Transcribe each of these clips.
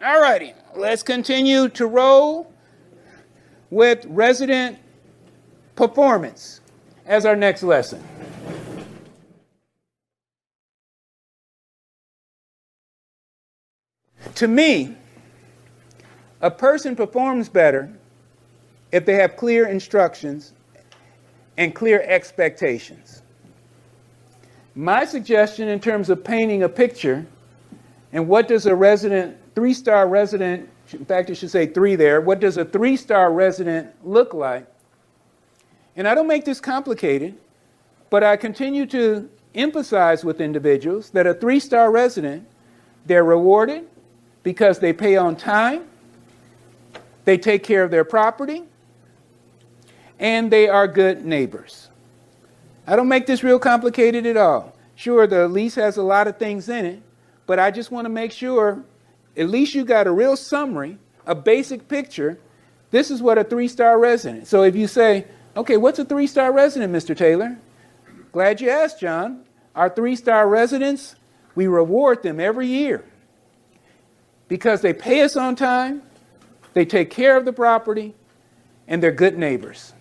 All righty, let's continue to roll with resident performance as our next lesson. To me, a person performs better if they have clear instructions and clear expectations. My suggestion in terms of painting a picture, and what does a resident, 3-star resident, in fact, I should say 3 there, what does a 3-star resident look like? And I don't make this complicated, but I continue to emphasize with individuals that a 3-star resident, they're rewarded because they pay on time, they take care of their property, and they are good neighbors. I don't make this real complicated at all. Sure, the lease has a lot of things in it, but I just want to make sure at least you got a real summary, a basic picture. This is what a 3-star resident. So if you say, okay, what's a 3-star resident, Mr. Taylor? Glad you asked, John. Our 3-star residents, we reward them every year because they pay us on time, they take care of the property, and they're good neighbors.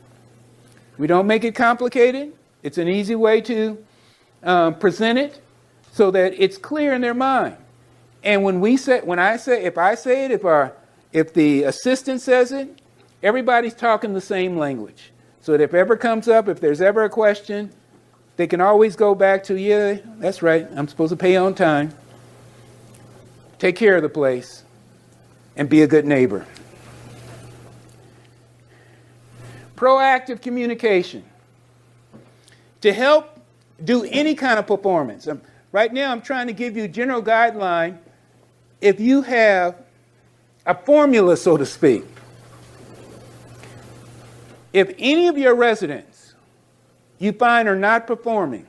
We don't make it complicated. It's an easy way to present it so that it's clear in their mind. And if the assistant says it, everybody's talking the same language. So that if ever comes up, if there's ever a question, they can always go back to, yeah, that's right, I'm supposed to pay on time, take care of the place, and be a good neighbor. Proactive communication. To help do any kind of performance. Right now, I'm trying to give you a general guideline. If you have a formula, so to speak, if any of your residents you find are not performing,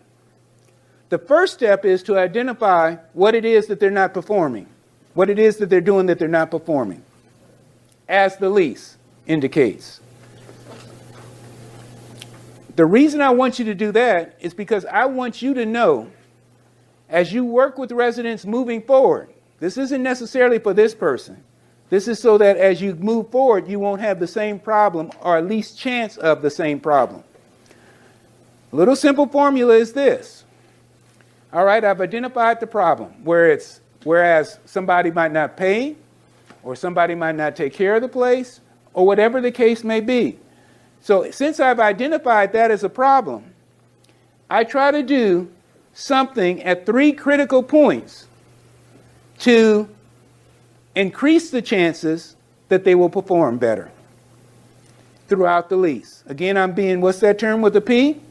the first step is to identify what it is that they're not performing, what it is that they're doing that they're not performing, as the lease indicates. The reason I want you to do that is because I want you to know, as you work with residents moving forward, this isn't necessarily for this person. This is so that as you move forward, you won't have the same problem or at least chance of the same problem. A little simple formula is this. All right, I've identified the problem, whereas somebody might not pay, or somebody might not take care of the place, or whatever the case may be. So since I've identified that as a problem, I try to do something at 3 critical points to increase the chances that they will perform better throughout the lease. Again, I'm being, what's that term with a P?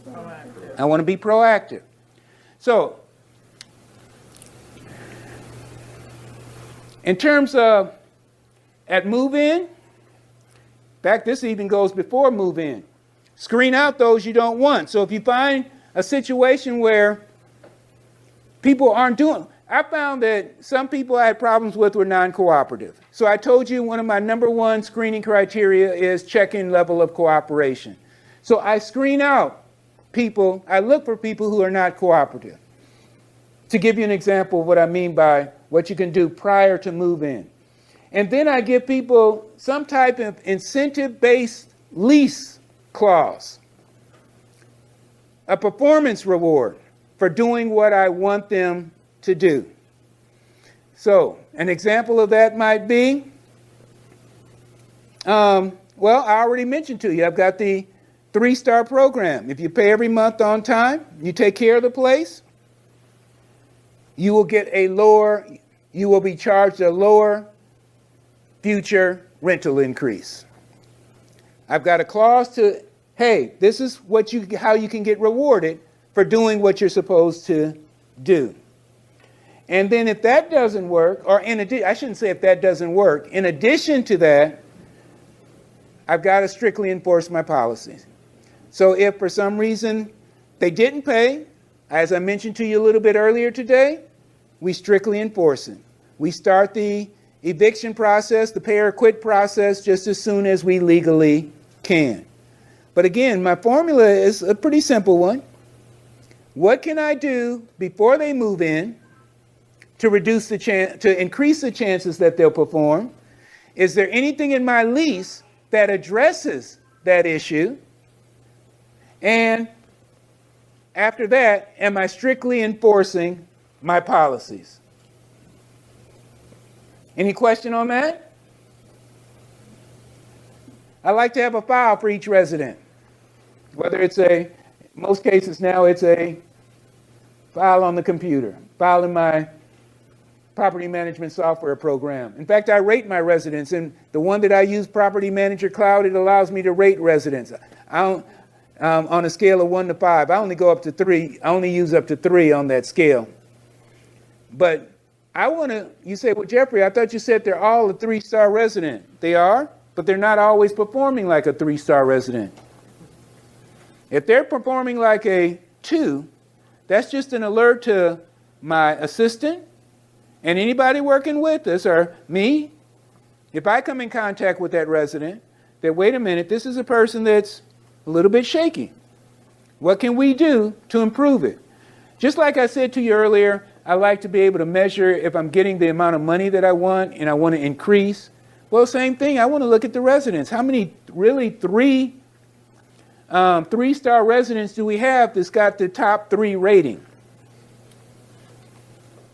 Proactive. I want to be proactive. So, in terms of at move-in, in fact, this even goes before move-in. Screen out those you don't want. So if you find a situation where people aren't doing, I found that some people I had problems with were non-cooperative. So I told you one of my number 1 screening criteria is check-in level of cooperation. So I screen out people, I look for people who are not cooperative. To give you an example of what I mean by what you can do prior to move-in. And then I give people some type of incentive-based lease clause, a performance reward for doing what I want them to do. So an example of that might be, well, I already mentioned to you, I've got the 3-star program. If you pay every month on time, you take care of the place, you will be charged a lower future rental increase. I've got a clause to, hey, this is how you can get rewarded for doing what you're supposed to do. And then if that doesn't work, or I shouldn't say if that doesn't work, in addition to that, I've got to strictly enforce my policies. So if for some reason they didn't pay, as I mentioned to you a little bit earlier today, we strictly enforce it. We start the eviction process, the pay or quit process, just as soon as we legally can. But again, my formula is a pretty simple one. What can I do before they move in to reduce the to increase the chances that they'll perform? Is there anything in my lease that addresses that issue? And after that, am I strictly enforcing my policies? Any question on that? I like to have a file for each resident. Whether it's in most cases now it's a file on the computer, file in my property management software program. In fact, I rate my residents, and the one that I use, Property Manager Cloud, it allows me to rate residents. On a scale of 1 to 5. I only go up to 3. I only use up to 3 on that scale. But you say, well, Jeffrey, I thought you said they're all a 3-star resident. They are, but they're not always performing like a 3-star resident. If they're performing like a 2, that's just an alert to my assistant and anybody working with us, or me. If I come in contact with that resident, that wait a minute, this is a person that's a little bit shaky. What can we do to improve it? Just like I said to you earlier, I like to be able to measure if I'm getting the amount of money that I want and I want to increase. Well, same thing, I want to look at the residents. How many really 3-star residents do we have that's got the top 3 rating?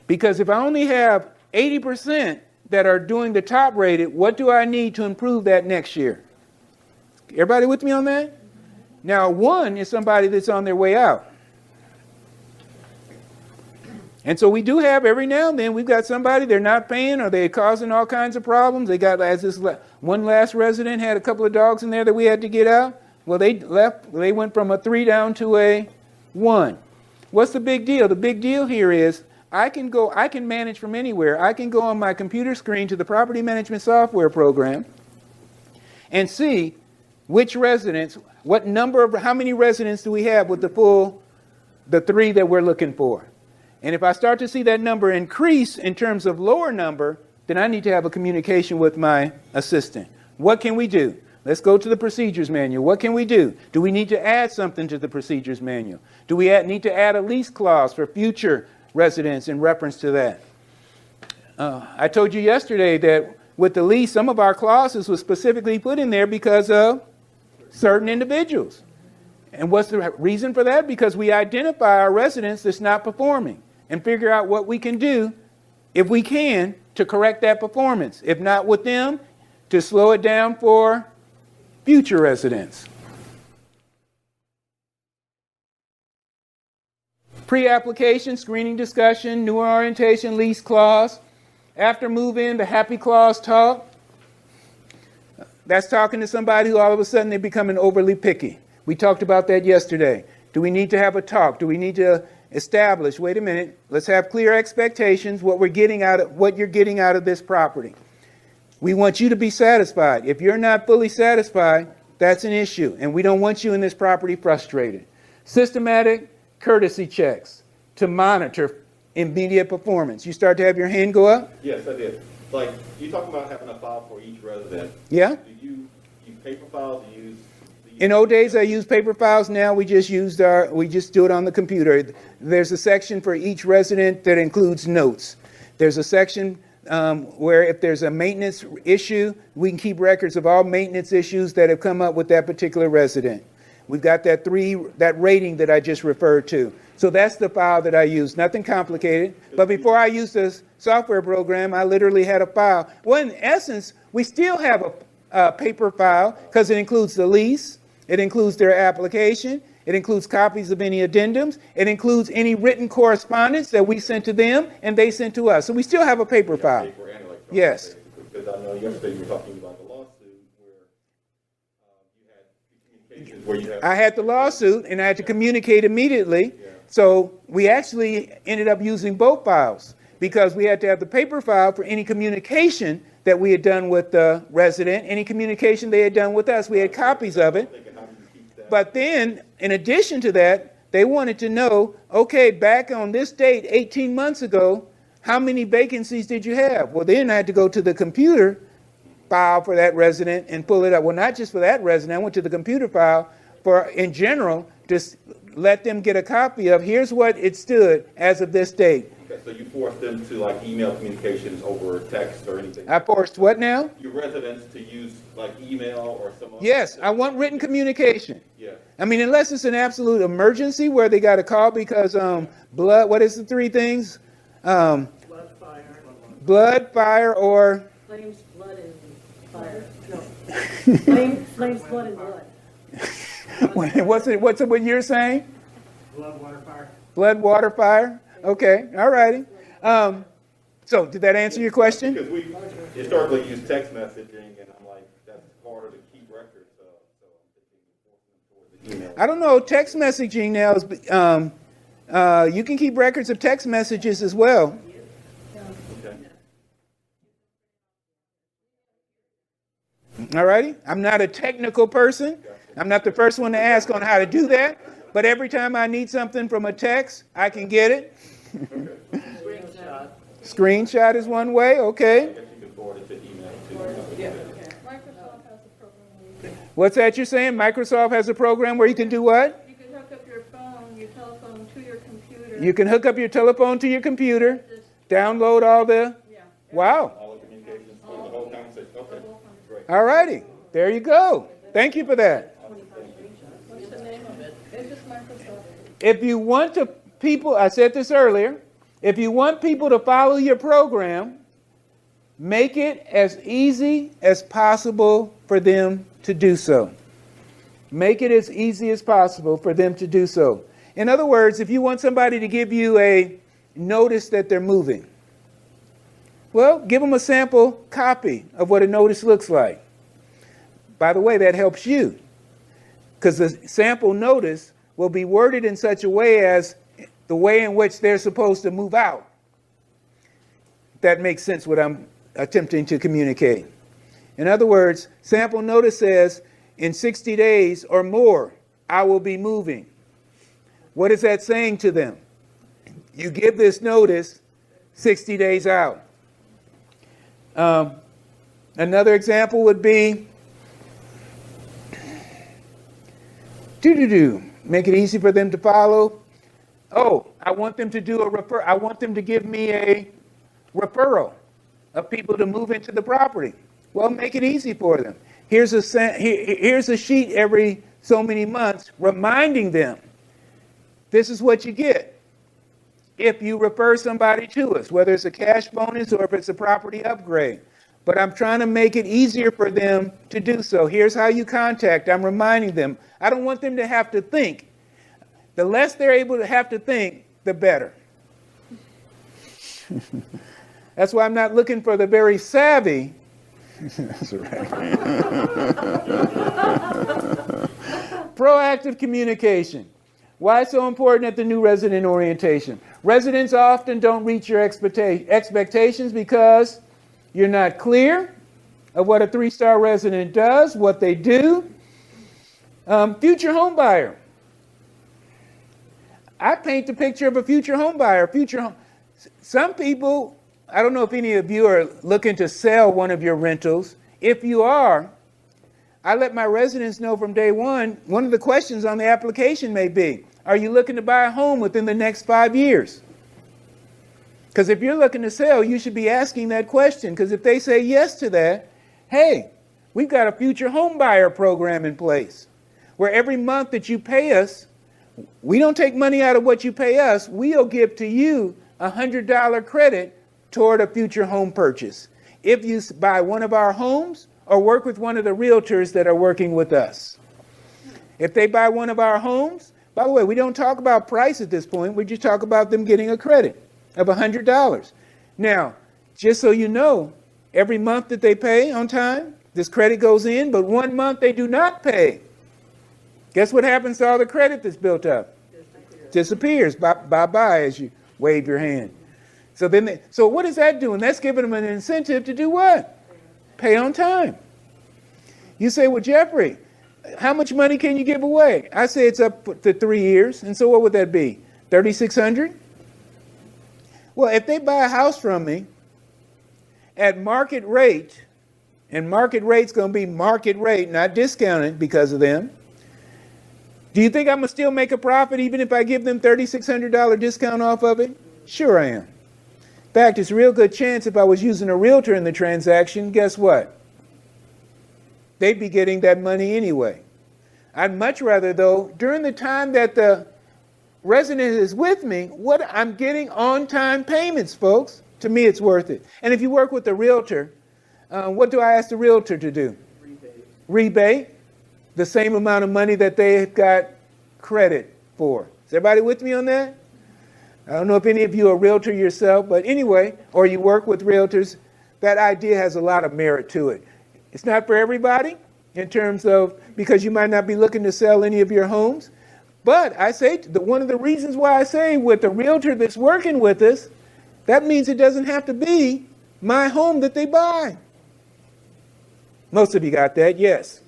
Because if I only have 80% that are doing the top rated, what do I need to improve that next year? Everybody with me on that? Now, 1 is somebody that's on their way out. And so we do have every now and then, we've got somebody, they're not paying or they're causing all kinds of problems. They got, as this one last resident had a couple of dogs in there that we had to get out. Well, they went from a 3 down to a 1. What's the big deal? The big deal here is I can manage from anywhere. I can go on my computer screen to the property management software program and see which residents, how many residents do we have with the 3 that we're looking for. And if I start to see that number increase in terms of lower number, then I need to have a communication with my assistant. What can we do? Let's go to the procedures manual. What can we do? Do we need to add something to the procedures manual? Do we need to add a lease clause for future residents in reference to that? I told you yesterday that with the lease, some of our clauses were specifically put in there because of certain individuals. And what's the reason for that? Because we identify our residents that's not performing and figure out what we can do, if we can, to correct that performance. If not with them, to slow it down for future residents. Pre-application, screening discussion, new orientation, lease clause. After move-in, the happy clause talk. That's talking to somebody who all of a sudden they're becoming overly picky. We talked about that yesterday. Do we need to have a talk? Do we need to establish, wait a minute, let's have clear expectations, what you're getting out of this property. We want you to be satisfied. If you're not fully satisfied, that's an issue, and we don't want you in this property frustrated. Systematic courtesy checks to monitor immediate performance. You start to have your hand go up? Yes, I did. Like, you talking about having a file for each resident. Yeah. Do you use paper files? Do you use... In old days, I used paper files. Now we just do it on the computer. There's a section for each resident that includes notes. There's a section where if there's a maintenance issue, we can keep records of all maintenance issues that have come up with that particular resident. We've got that rating that I just referred to. So that's the file that I use. Nothing complicated. But before I used this software program, I literally had a file. Well, in essence, we still have a paper file because it includes the lease. It includes their application. It includes copies of any addendums. It includes any written correspondence that we sent to them and they sent to us. So we still have a paper file. Paper and electronic. Yes. Because I know yesterday you were talking about the lawsuit where you had communications where you have... I had the lawsuit and I had to communicate immediately. Yeah. So we actually ended up using both files because we had to have the paper file for any communication that we had done with the resident, any communication they had done with us. We had copies of it. But then, in addition to that, they wanted to know, okay, back on this date, 18 months ago, how many vacancies did you have? Well, then I had to go to the computer file for that resident and pull it up. Well, not just for that resident, I went to the computer file for, in general, just let them get a copy of, here's what it stood as of this date. Okay, so you force them to like email communications over text or anything? I forced what now? Your residents to use like email or some other? Yes, I want written communication. Yeah. I mean, unless it's an absolute emergency where they got to call because blood, what is the three things? Blood, fire. Blood, fire, or Flames, blood, and fire. No. Flames, blood, and blood. what's it what you're saying? Blood, water, fire. Blood, water, fire? Okay, all righty. So did that answer your question? Because we historically use text messaging, and I'm like, that's harder to keep records of, so I'm thinking forcing them towards the email. I don't know. Text messaging now is, you can keep records of text messages as well. Okay. All righty. I'm not a technical person. I'm not the first one to ask on how to do that. But every time I need something from a text, I can get it. Screenshot. Screenshot is one way. Okay. I guess you can forward it to email too. Yeah. Microsoft has a program where What's that you're saying? Microsoft has a program where you can do what? you can hook up your telephone to your computer. You can hook up your telephone to your computer, Just- download all the. Yeah. Wow. All the communications for the whole conversation, okay, great. All righty. There you go. Thank you for that. What's the name of it? It's just Microsoft. If you want to people, I said this earlier, if you want people to follow your program, make it as easy as possible for them to do so. Make it as easy as possible for them to do so. In other words, if you want somebody to give you a notice that they're moving, well, give them a sample copy of what a notice looks like. By the way, that helps you, because the sample notice will be worded in such a way as the way in which they're supposed to move out. That makes sense what I'm attempting to communicate. In other words, sample notice says, in 60 days or more, I will be moving. What is that saying to them? You give this notice 60 days out. Another example would be, make it easy for them to follow. Oh, I want them to do I want them to give me a referral of people to move into the property. Well, make it easy for them. Here's a sheet every so many months reminding them, this is what you get if you refer somebody to us, whether it's a cash bonus or if it's a property upgrade. But I'm trying to make it easier for them to do so. Here's how you contact. I'm reminding them. I don't want them to have to think. The less they're able to have to think, the better. That's why I'm not looking for the very savvy. That's right. Proactive communication. Why it's so important at the new resident orientation? Residents often don't reach your expectations because you're not clear of what a 3-star resident does, what they do. Future home buyer. I paint the picture of a future home buyer. Some people, I don't know if any of you are looking to sell one of your rentals. If you are, I let my residents know from day one of the questions on the application may be, are you looking to buy a home within the next 5 years? Because if you're looking to sell, you should be asking that question. Because if they say yes to that, hey, we've got a future home buyer program in place where every month that you pay us, we don't take money out of what you pay us. We'll give to you a $100 credit toward a future home purchase if you buy one of our homes or work with one of the realtors that are working with us. If they buy one of our homes, by the way, we don't talk about price at this point. We just talk about them getting a credit of $100. Now, just so you know, every month that they pay on time, this credit goes in, but 1 month they do not pay. Guess what happens to all the credit that's built up? Disappears. Bye-bye as you wave your hand. So what is that doing? That's giving them an incentive to do what? Pay on time. You say, well, Jeffrey, how much money can you give away? I say it's up to 3 years. And so what would that be? $3,600? Well, if they buy a house from me at market rate, and market rate's going to be market rate, not discounted because of them, do you think I'm going to still make a profit even if I give them $3,600 discount off of it? Sure I am. fact, it's a real good chance if I was using a realtor in the transaction, guess what? They'd be getting that money anyway. I'd much rather, though, during the time that the resident is with me, what I'm getting on-time payments, folks. To me, it's worth it. And if you work with a realtor, what do I ask the realtor to do? Rebate the same amount of money that they've got credit for. Is everybody with me on that? I don't know if any of you are a realtor yourself, but anyway, or you work with realtors, that idea has a lot of merit to it. It's not for everybody in terms of, because you might not be looking to sell any of your homes, but I say, one of the reasons why I say with the realtor that's working with us, that means it doesn't have to be my home that they buy. Most of you got that, yes.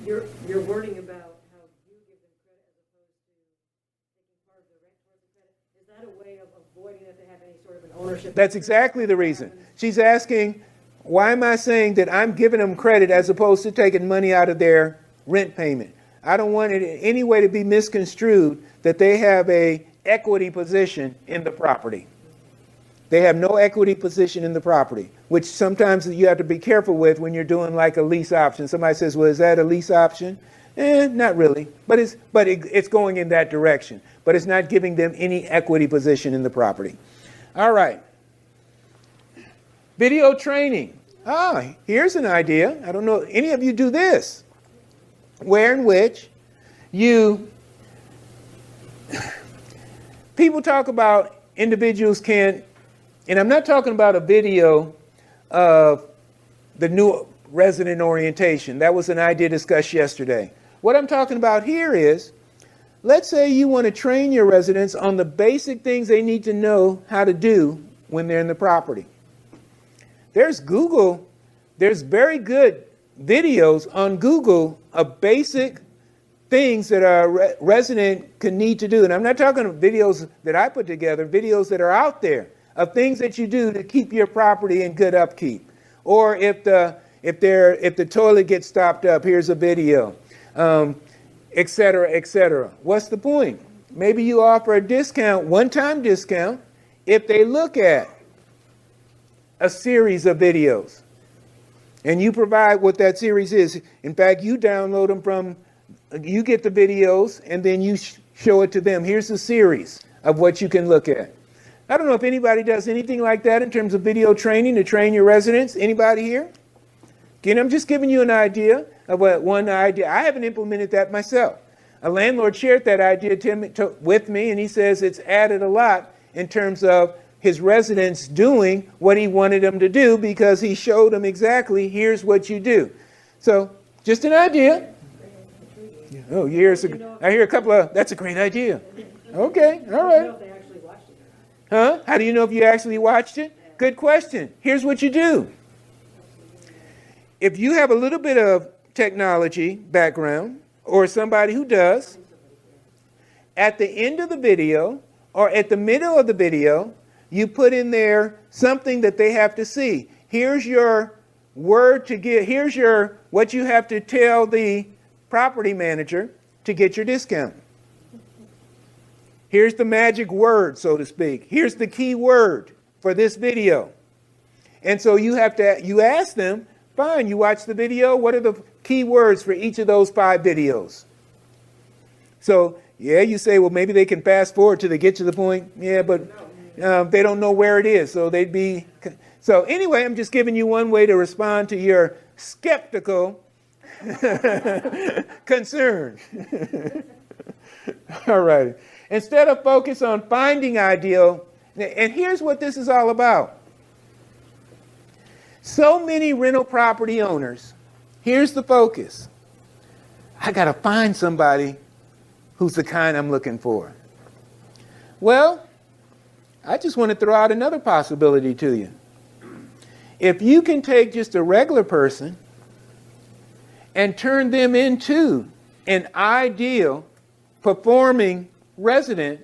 Your wording about how you give them credit as opposed to taking part of the rent towards the credit, is that a way of avoiding that they have any sort of an ownership? That's exactly the reason. She's asking, why am I saying that I'm giving them credit as opposed to taking money out of their rent payment? I don't want it in any way to be misconstrued that they have a equity position in the property. They have no equity position in the property, which sometimes you have to be careful with when you're doing like a lease option. Somebody says, well, is that a lease option? Not really, but it's going in that direction. But it's not giving them any equity position in the property. All right. Video training. Here's an idea. I don't know, any of you do this, where in which people talk about individuals can't, and I'm not talking about a video of the new resident orientation. That was an idea discussed yesterday. What I'm talking about here is, let's say you want to train your residents on the basic things they need to know how to do when they're in the property. There's very good videos on Google of basic things that a resident can need to do. And I'm not talking about videos that I put together, videos that are out there of things that you do to keep your property in good upkeep. Or if the toilet gets stopped up, here's a video, et cetera, et cetera. What's the point? Maybe you offer a discount, one-time discount, if they look at a series of videos. And you provide what that series is. In fact, you download them you get the videos, and then you show it to them. Here's a series of what you can look at. I don't know if anybody does anything like that in terms of video training to train your residents. Anybody here? Again, I'm just giving you an idea of one idea. I haven't implemented that myself. A landlord shared that idea with me, and he says it's added a lot in terms of his residents doing what he wanted them to do because he showed them exactly, here's what you do. So, just an idea. Oh, years ago. I hear a couple of, that's a great idea. Okay, all right. Huh? How do you know if you actually watched it? Good question. Here's what you do. If you have a little bit of technology background, or somebody who does, at the end of the video, or at the middle of the video, you put in there something that they have to see. Here's your word to give, here's what you have to tell the property manager to get your discount. Here's the magic word, so to speak. Here's the key word for this video. And so you ask them, fine, you watch the video, what are the key words for each of those 5 videos? So, yeah, you say, well, maybe they can fast forward till they get to the point. Yeah, but they don't know where it is, so they'd be... So anyway, I'm just giving you one way to respond to your skeptical concern. All right. Instead of focus on finding ideal, and here's what this is all about. So many rental property owners, here's the focus. I got to find somebody who's the kind I'm looking for. Well, I just want to throw out another possibility to you. If you can take just a regular person and turn them into an ideal performing resident,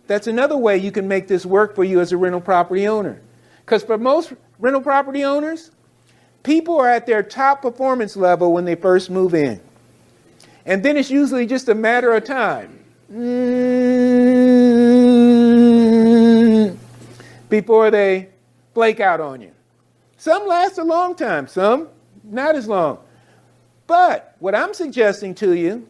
that's another way you can make this work for you as a rental property owner. Because for most rental property owners, people are at their top performance level when they first move in. And then it's usually just a matter of time. before they flake out on you. Some last a long time, some not as long. But what I'm suggesting to you,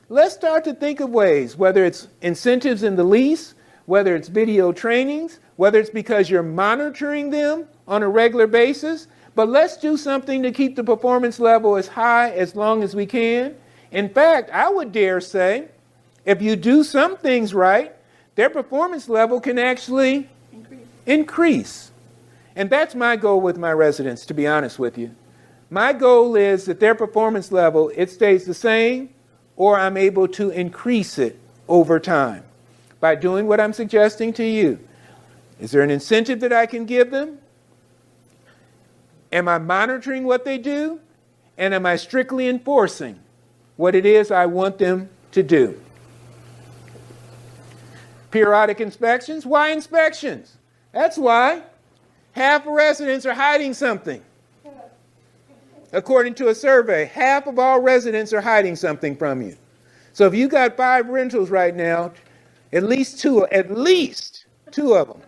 let's start to think of ways, whether it's incentives in the lease, whether it's video trainings, whether it's because you're monitoring them on a regular basis, but let's do something to keep the performance level as high as long as we can. In fact, I would dare say, if you do some things right, their performance level can actually increase. And that's my goal with my residents, to be honest with you. My goal is that their performance level, it stays the same, or I'm able to increase it over time by doing what I'm suggesting to you. Is there an incentive that I can give them? Am I monitoring what they do? And am I strictly enforcing what it is I want them to do? Periodic inspections. Why inspections? That's why half of residents are hiding something. According to a survey, half of all residents are hiding something from you. So if you got 5 rentals right now, at least two of them,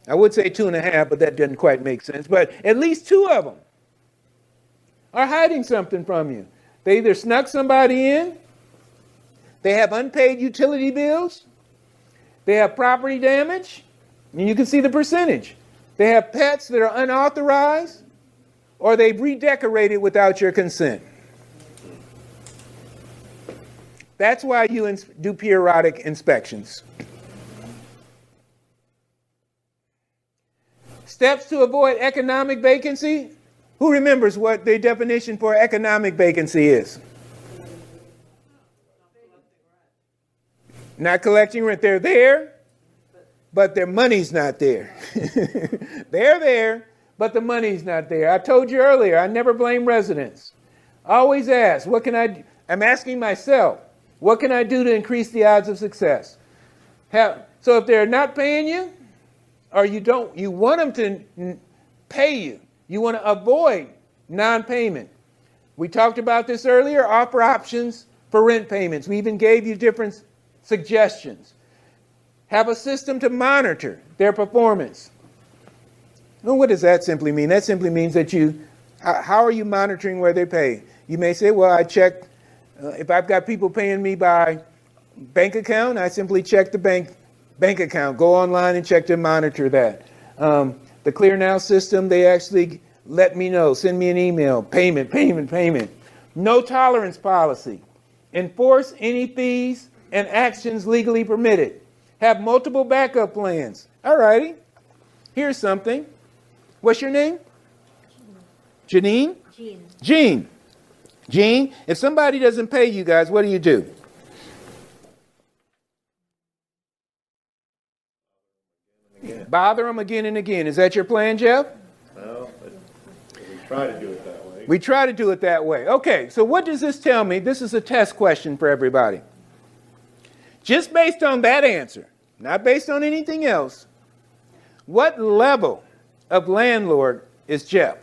I would say 2.5, but that doesn't quite make sense, but at least 2 of them are hiding something from you. They either snuck somebody in, they have unpaid utility bills, they have property damage, and you can see the percentage. They have pets that are unauthorized, or they've redecorated without your consent. That's why you do periodic inspections. Steps to avoid economic vacancy. Who remembers what the definition for economic vacancy is? Not collecting rent. They're there, but their money's not there. They're there, but the money's not there. I told you earlier, I never blame residents. I always ask, what can I do? I'm asking myself, what can I do to increase the odds of success? So if they're not paying you, or you want them to pay you, you want to avoid non-payment. We talked about this earlier, offer options for rent payments. We even gave you different suggestions. Have a system to monitor their performance. Well, what does that simply mean? That simply means that how are you monitoring where they pay? You may say, well, I check, if I've got people paying me by bank account, I simply check the bank account, go online and check to monitor that. The Clear Now system, they actually let me know, send me an email, payment. No tolerance policy. Enforce any fees and actions legally permitted. Have multiple backup plans. All righty. Here's something. What's your name? Janine? Jean. Jean, if somebody doesn't pay you guys, what do you do? Bother them again and again. Is that your plan, Jeff? No, but we try to do it that way. We try to do it that way. Okay, so what does this tell me? This is a test question for everybody. Just based on that answer, not based on anything else, what level of landlord is Jeff?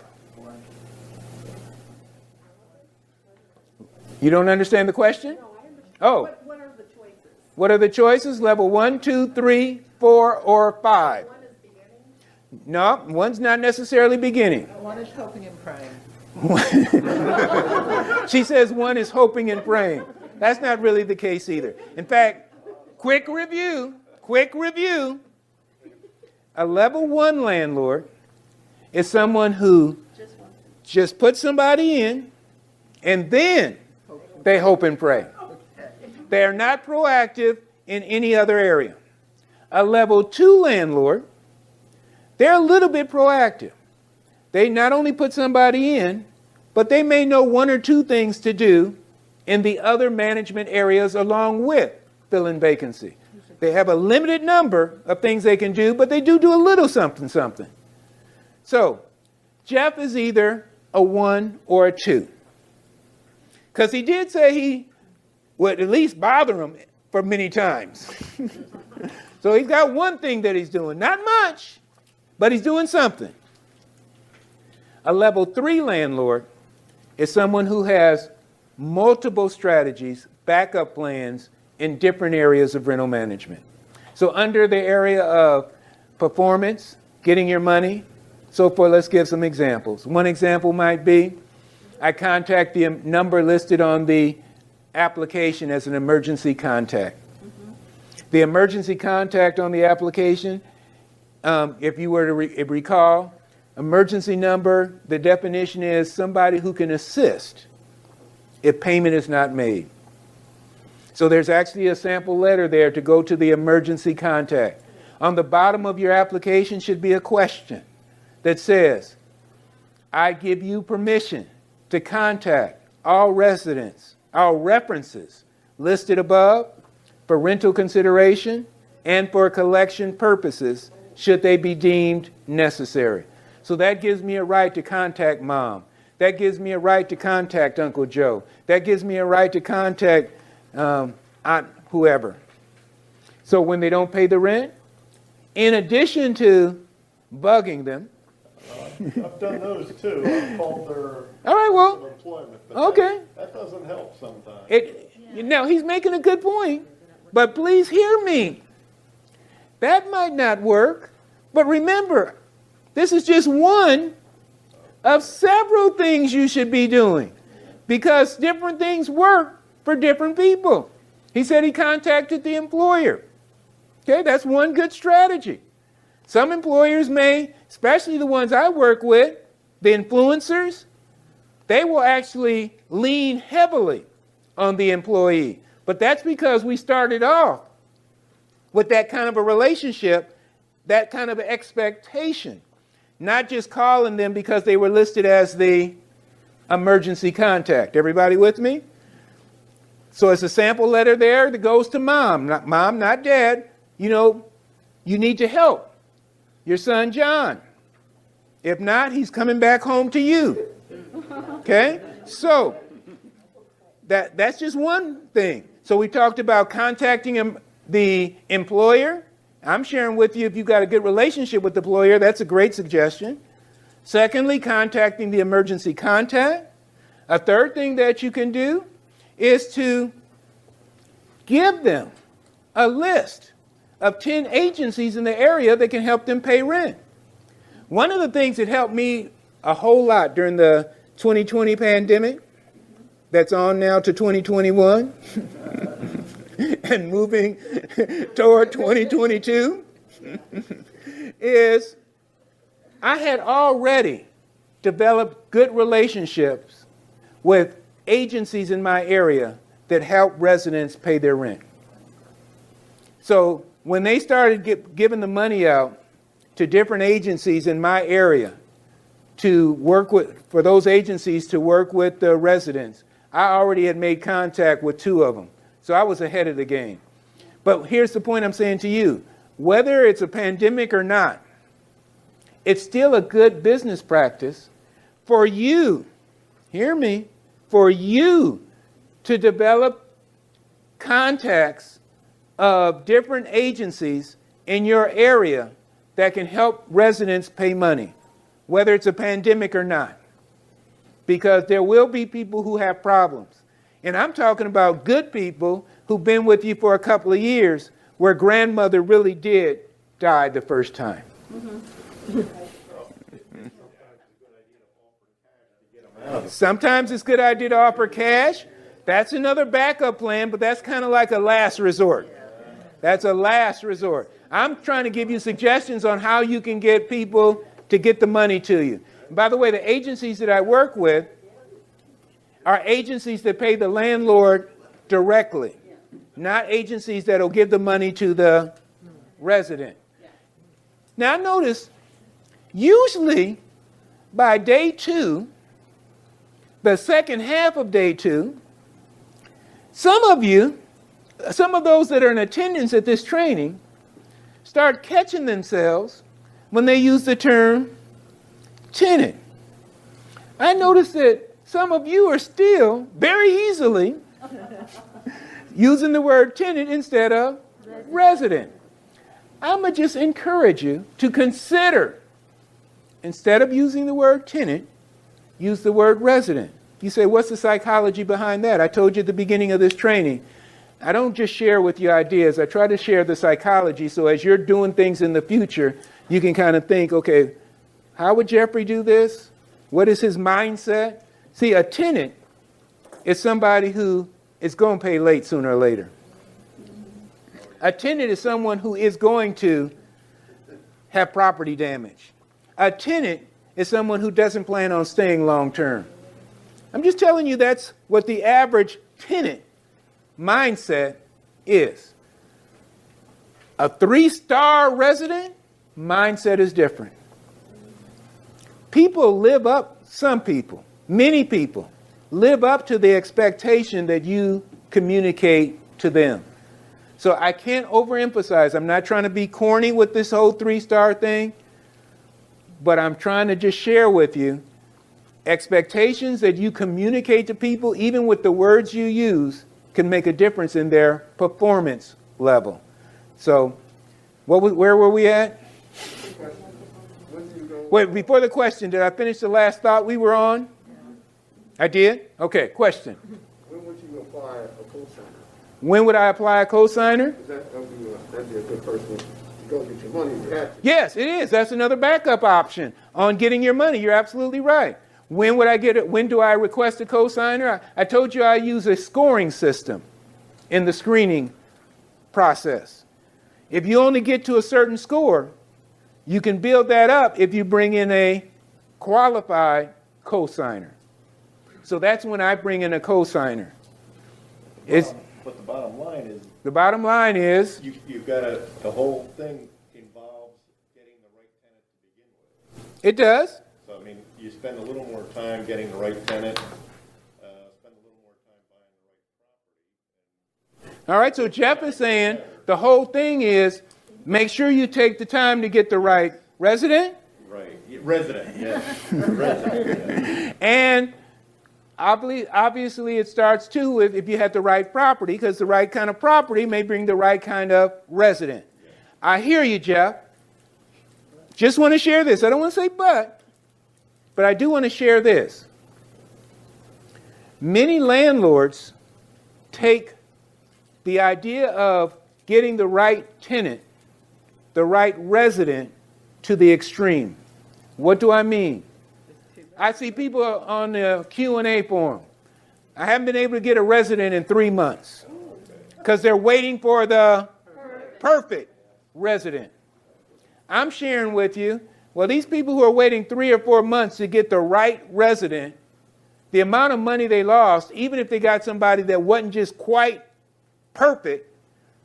You don't understand the question? No, I understand. Oh. What are the choices? What are the choices? Level 1, 2, 3, 4, or 5? One is beginning? No, one's not necessarily beginning. One is hoping and praying. She says one is hoping and praying. That's not really the case either. In fact, quick review. A level 1 landlord is someone who just puts somebody in and then they hope and pray. They are not proactive in any other area. A level 2 landlord, they're a little bit proactive. They not only put somebody in, but they may know 1 or 2 things to do in the other management areas along with filling vacancy. They have a limited number of things they can do, but they do a little something. So, Jeff is either a 1 or a 2. Because he did say he would at least bother him for many times. So he's got one thing that he's doing. Not much, but he's doing something. A level 3 landlord is someone who has multiple strategies, backup plans in different areas of rental management. So under the area of performance, getting your money. So let's give some examples. One example might be, I contact the number listed on the application as an emergency contact. The emergency contact on the application, if you were to recall, emergency number, the definition is somebody who can assist if payment is not made. So there's actually a sample letter there to go to the emergency contact. On the bottom of your application should be a question that says, I give you permission to contact all residents, all references listed above for rental consideration and for collection purposes should they be deemed necessary. So that gives me a right to contact mom. That gives me a right to contact Uncle Joe. That gives me a right to contact Aunt whoever. So when they don't pay the rent, in addition to bugging them. I've done those too. I've called their All right, well, employment. But okay. That doesn't help sometimes. Now, he's making a good point, but please hear me. That might not work, but remember, this is just one of several things you should be doing because different things work for different people. He said he contacted the employer. Okay, that's one good strategy. Some employers may, especially the ones I work with, the influencers, they will actually lean heavily on the employee. But that's because we started off with that kind of a relationship, that kind of expectation, not just calling them because they were listed as the emergency contact. Everybody with me? So it's a sample letter there that goes to mom, not dad. You know, you need to help your son John. If not, he's coming back home to you. Okay? So that's just one thing. So we talked about contacting the employer. I'm sharing with you, if you've got a good relationship with the employer, that's a great suggestion. Secondly, contacting the emergency contact. A third thing that you can do is to give them a list of 10 agencies in the area that can help them pay rent. One of the things that helped me a whole lot during the 2020 pandemic, that's on now to 2021, and moving toward 2022, is I had already developed good relationships with agencies in my area that help residents pay their rent. So when they started giving the money out to different agencies in my area to work with, for those agencies to work with the residents, I already had made contact with 2 of them. So I was ahead of the game. But here's the point I'm saying to you. Whether it's a pandemic or not, it's still a good business practice for you, hear me, for you to develop contacts of different agencies in your area that can help residents pay money, whether it's a pandemic or not. Because there will be people who have problems. And I'm talking about good people who've been with you for a couple of years where grandmother really did die the first time. Sometimes it's a good idea to offer cash. That's another backup plan, but that's kind of like a last resort. That's a last resort. I'm trying to give you suggestions on how you can get people to get the money to you. And by the way, the agencies that I work with are agencies that pay the landlord directly, not agencies that will give the money to the resident. Now notice, usually by day 2, the second half of day 2, some of those that are in attendance at this training start catching themselves when they use the term tenant. I noticed that some of you are still very easily using the word tenant instead of resident. I'm going to just encourage you to consider, instead of using the word tenant, use the word resident. You say, what's the psychology behind that? I told you at the beginning of this training, I don't just share with you ideas. I try to share the psychology, so as you're doing things in the future, you can kind of think, okay, how would Jeffrey do this? What is his mindset? See, a tenant is somebody who is going to pay late sooner or later. A tenant is someone who is going to have property damage. A tenant is someone who doesn't plan on staying long term. I'm just telling you that's what the average tenant mindset is. A 3-star resident mindset is different. People live up, some people, many people, live up to the expectation that you communicate to them. So I can't overemphasize. I'm not trying to be corny with this whole 3-star thing, but I'm trying to just share with you expectations that you communicate to people, even with the words you use, can make a difference in their performance level. So where were we at? Wait, before the question, did I finish the last thought we were on? I did? Okay, question. When would you apply a cosigner? When would I apply a cosigner? That'd be a good person to go get your money if you had to. Yes, it is. That's another backup option on getting your money. You're absolutely right. When would I get it? When do I request a cosigner? I told you I use a scoring system in the screening process. If you only get to a certain score, you can build that up if you bring in a qualified cosigner. So that's when I bring in a cosigner. But the bottom line is, The bottom line is, you've got the whole thing involves getting the right tenant to begin with. it does. So, I mean, you spend a little more time getting the right tenant, spend a little more time buying the right property. All right, so Jeff is saying the whole thing is make sure you take the time to get the right resident. Right, resident, yes. Resident, yes. And obviously it starts too with if you have the right property, because the right kind of property may bring the right kind of resident. I hear you, Jeff. Just want to share this. I don't want to say but I do want to share this. Many landlords take the idea of getting the right tenant, the right resident, to the extreme. What do I mean? I see people on the Q&A forum. I haven't been able to get a resident in 3 months because they're waiting for the perfect resident. I'm sharing with you, well, these people who are waiting 3 or 4 months to get the right resident, the amount of money they lost, even if they got somebody that wasn't just quite perfect,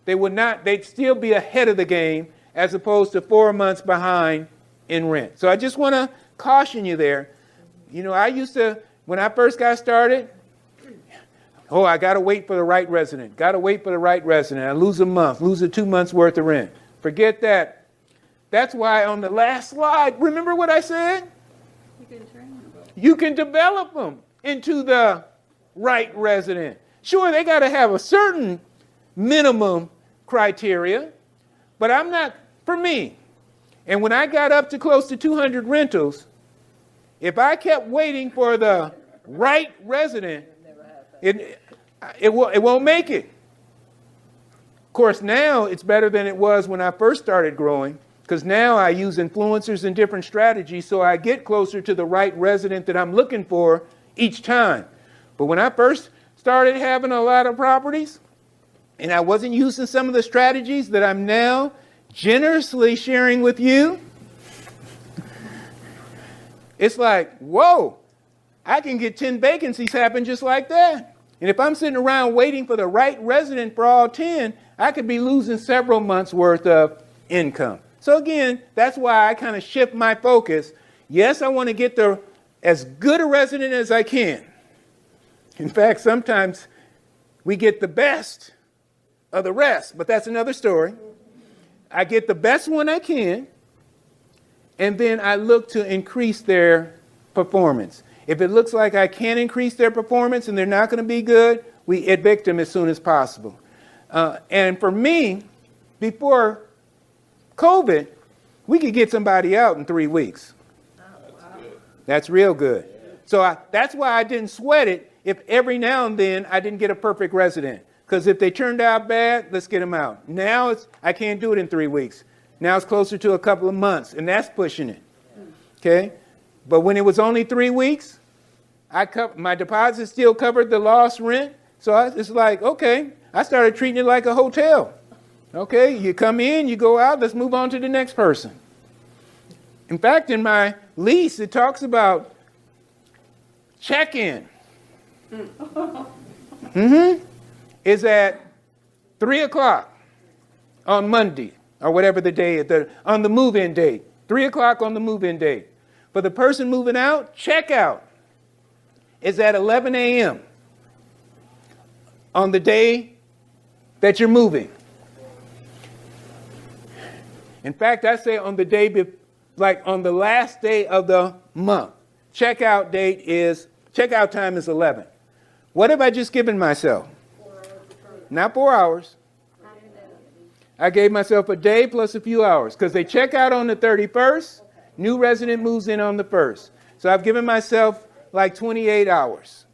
they'd still be ahead of the game as opposed to 4 months behind in rent. So I just want to caution you there. You know, I used to, when I first got started, I got to wait for the right resident. Got to wait for the right resident. I lose a month, lose 2 months worth of rent. Forget that. That's why on the last slide, remember what I said? You can train them. You can develop them into the right resident. Sure, they got to have a certain minimum criteria, but I'm not, for me. And when I got up to close to 200 rentals, if I kept waiting for the right resident, it won't make it. Of course, now it's better than it was when I first started growing, because now I use influencers and different strategies so I get closer to the right resident that I'm looking for each time. But when I first started having a lot of properties, and I wasn't using some of the strategies that I'm now generously sharing with you, it's like, whoa, I can get 10 vacancies happen just like that. And if I'm sitting around waiting for the right resident for all 10, I could be losing several months worth of income. So again, that's why I kind of shift my focus. Yes, I want to get as good a resident as I can. In fact, sometimes we get the best of the rest, but that's another story. I get the best one I can, and then I look to increase their performance. If it looks like I can't increase their performance and they're not going to be good, we evict them as soon as possible. And for me, before COVID, we could get somebody out in 3 weeks. That's real good. So that's why I didn't sweat it if every now and then I didn't get a perfect resident. Because Because if they turned out bad, let's get them out. Now I can't do it in 3 weeks. Now it's closer to a couple of months, and that's pushing it. Okay? But when it was only 3 weeks, my deposit still covered the lost rent. So it's like, okay, I started treating it like a hotel. Okay, you come in, you go out, let's move on to the next person. In fact, in my lease, it talks about check-in. Is at 3 o'clock on Monday, or whatever the day, on the move-in date. 3 o'clock on the move-in date. For the person moving out, checkout is at 11 a.m. on the day that you're moving. In fact, I say on the day, like on the last day of the month. Checkout time is 11. What have I just given myself? Not 4 hours. I gave myself a day plus a few hours because they check out on the 31st. New resident moves in on the 1st. So I've given myself like 28 hours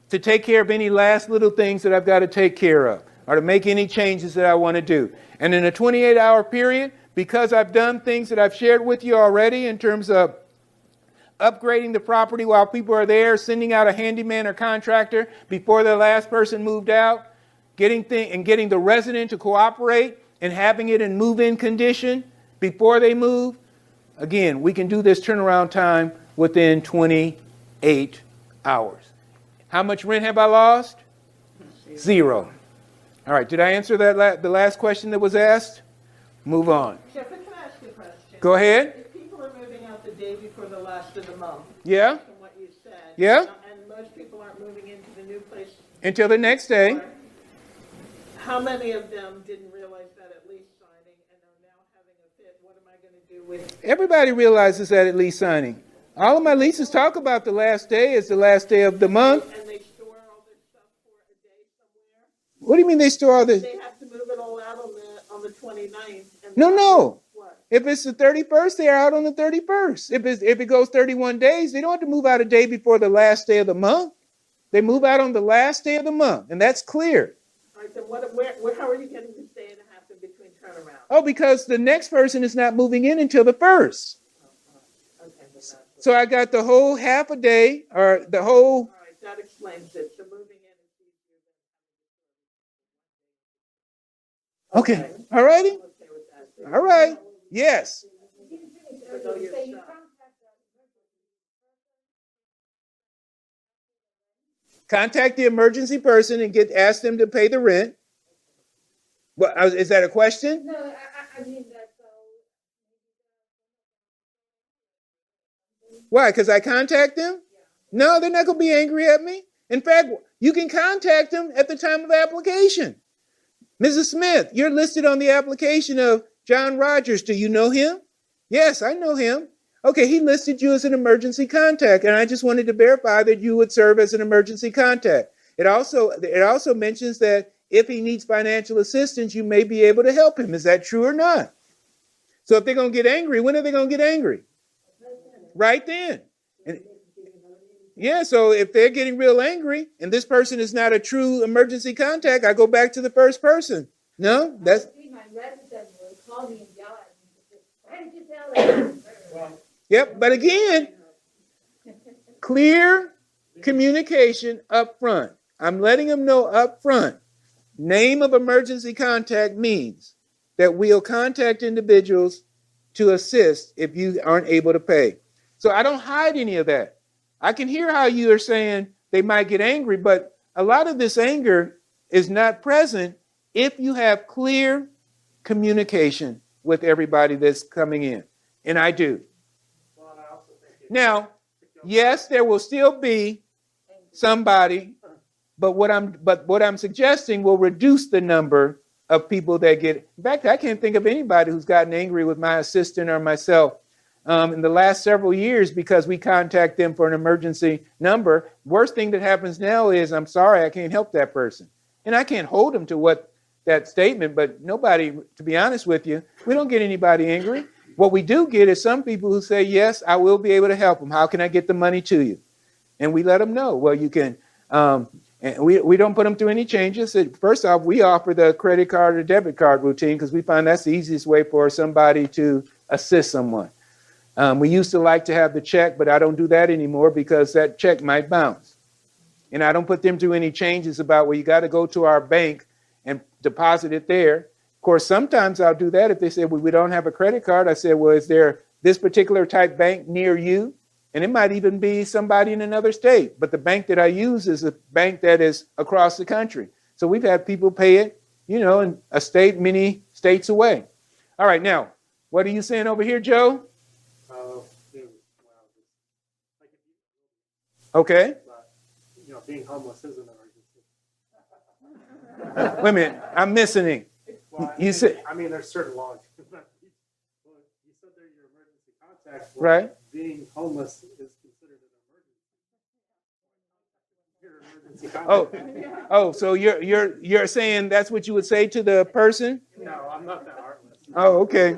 to take care of any last little things that I've got to take care of or to make any changes that I want to do. And in a 28-hour period, because I've done things that I've shared with you already in terms of upgrading the property while people are there, sending out a handyman or contractor before the last person moved out, getting the resident to cooperate and having it in move-in condition before they move. Again, we can do this turnaround time within 28 hours. How much rent have I lost? 0. All right, did I answer the last question that was asked? Move on. Jeffrey, can I ask you a question? Go ahead. If people are moving out the day before the last of the month, Yeah, from what you said, Yeah. And most people aren't moving into the new place, until the next day. how many of them didn't realize that at lease signing and are now having a fit? What am I going to do with? Everybody realizes that at lease signing. All of my leases talk about the last day as the last day of the month. And they store all their stuff for a day somewhere? What do you mean they store all this? They have to move it all out on the 29th. And No. What? If it's the 31st, they're out on the 31st. If it goes 31 days, they don't have to move out a day before the last day of the month. They move out on the last day of the month, and that's clear. All right, then how are you getting this day and a half in between turnaround? Oh, because the next person is not moving in until the 1st. Okay, but that's, So I got the whole half a day, or the whole. all right, that explains it. So moving in is easier than. Okay. All righty. I'm okay with that. All right. Yes. With all your stuff. Contact the emergency person and ask them to pay the rent. What is that a question? No, I mean, that's Why? Because I contact them? No, they're not going to be angry at me. In fact, you can contact them at the time of application. Mrs. Smith, you're listed on the application of John Rogers. Do you know him? Yes, I know him. Okay, he listed you as an emergency contact, and I just wanted to verify that you would serve as an emergency contact. It also mentions that if he needs financial assistance, you may be able to help him. Is that true or not? So if they're going to get angry, when are they going to get angry? Right then. And, yeah, so if they're getting real angry and this person is not a true emergency contact, I go back to the first person. No, that's. my resident will call me and yell at me. Why did you tell them? Yep, but again, clear communication up front. I'm letting them know up front. Name of emergency contact means that we'll contact individuals to assist if you aren't able to pay. So I don't hide any of that. I can hear how you are saying they might get angry, but a lot of this anger is not present if you have clear communication with everybody that's coming in. And I do. Now, yes, there will still be somebody, but what I'm suggesting will reduce the number of people that get. In fact, I can't think of anybody who's gotten angry with my assistant or myself in the last several years because we contact them for an emergency number. Worst thing that happens now is, I'm sorry, I can't help that person. And I can't hold them to what that statement, but nobody, to be honest with you, we don't get anybody angry. What we do get is some people who say, yes, I will be able to help them. How can I get the money to you? And we let them know. Well, you can And we don't put them through any changes. First off, we offer the credit card or debit card routine because we find that's the easiest way for somebody to assist someone. We used to like to have the check, but I don't do that anymore because that check might bounce. And I don't put them through any changes about, well, you got to go to our bank and deposit it there. Of course, sometimes I'll do that if they say, well, we don't have a credit card. I said, well, is there this particular type bank near you? And it might even be somebody in another state. But the bank that I use is a bank that is across the country. So we've had people pay it, in a state, many states away. All right, now, what are you saying over here, Joe? Okay. Being homeless is an emergency. Wait a minute, I'm missing it. Well, You said, there's certain laws. You said they're your emergency contact. Well, right? Being homeless is considered an emergency. Your emergency contact. Oh, so you're saying that's what you would say to the person? No, I'm not that heartless. Oh, okay.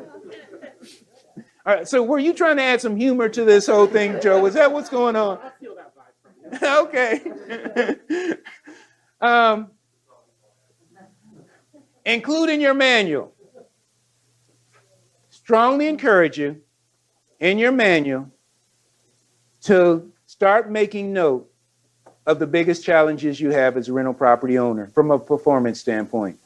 All right, so were you trying to add some humor to this whole thing, Joe? Is that what's going on? I feel that vibe from you. Okay. Include in your manual. Strongly encourage you in your manual to start making note of the biggest challenges you have as a rental property owner from a performance standpoint.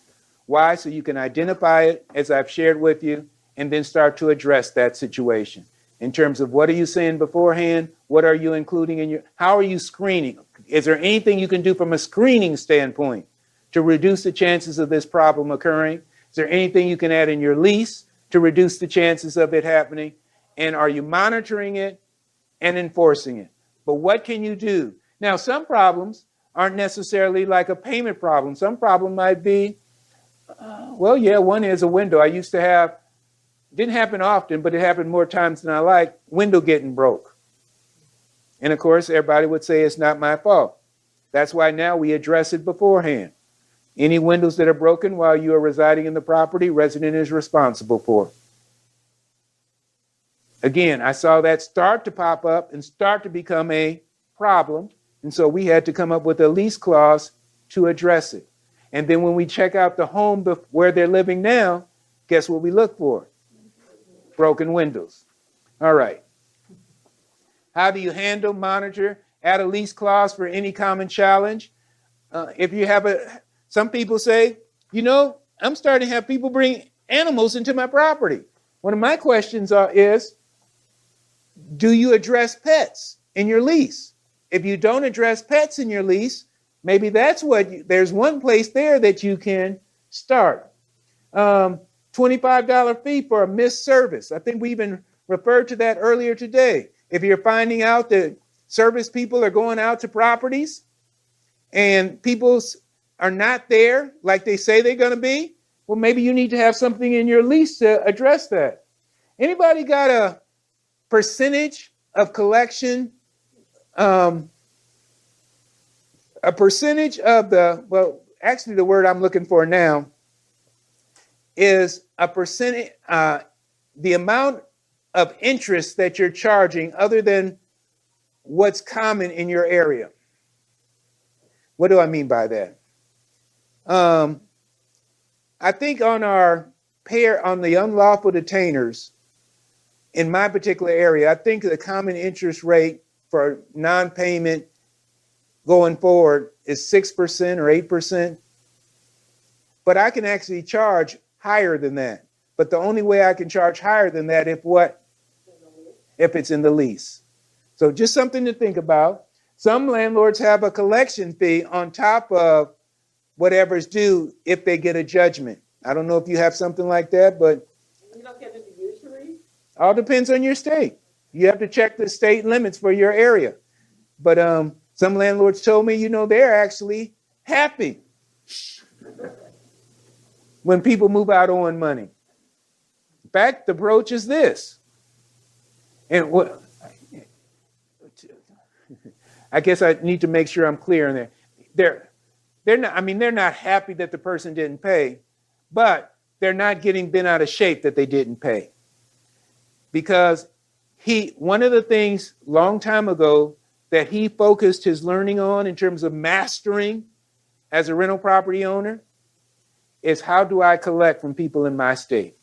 Why? So you can identify it, as I've shared with you, and then start to address that situation. In terms of what are you saying beforehand? What are you including in how are you screening? Is there anything you can do from a screening standpoint to reduce the chances of this problem occurring? Is there anything you can add in your lease to reduce the chances of it happening? And are you monitoring it and enforcing it? But what can you do? Now, some problems aren't necessarily like a payment problem. Some problem might be, one is a window. I used to have, didn't happen often, but it happened more times than I like, window getting broke. And of course, everybody would say it's not my fault. That's why now we address it beforehand. Any windows that are broken while you are residing in the property, resident is responsible for. Again, I saw that start to pop up and start to become a problem. And so we had to come up with a lease clause to address it. And then when we check out the home where they're living now, guess what we look for? Broken windows. All right. How do you handle, monitor, add a lease clause for any common challenge? If you have some people say, I'm starting to have people bring animals into my property. One of my questions is, do you address pets in your lease? If you don't address pets in your lease, maybe there's one place there that you can start. $25 fee for a missed service. I think we even referred to that earlier today. If you're finding out that service people are going out to properties and people are not there like they say they're going to be, well, maybe you need to have something in your lease to address that. Anybody got a percentage of collection? A percentage of actually the word I'm looking for now is a percentage, the amount of interest that you're charging other than what's common in your area. What do I mean by that? I think on the unlawful detainers, in my particular area, I think the common interest rate for non-payment going forward is 6% or 8%. But I can actually charge higher than that. But the only way I can charge higher than that if it's in the lease. So just something to think about. Some landlords have a collection fee on top of whatever's due if they get a judgment. I don't know if you have something like that, but You don't get into usury? all depends on your state. You have to check the state limits for your area. But some landlords told me, they're actually happy when people move out owing money. In fact, the approach is this. And I guess I need to make sure I'm clear on that. They're not happy that the person didn't pay, but they're not getting bent out of shape that they didn't pay. Because one of the things long time ago that he focused his learning on in terms of mastering as a rental property owner is how do I collect from people in my state?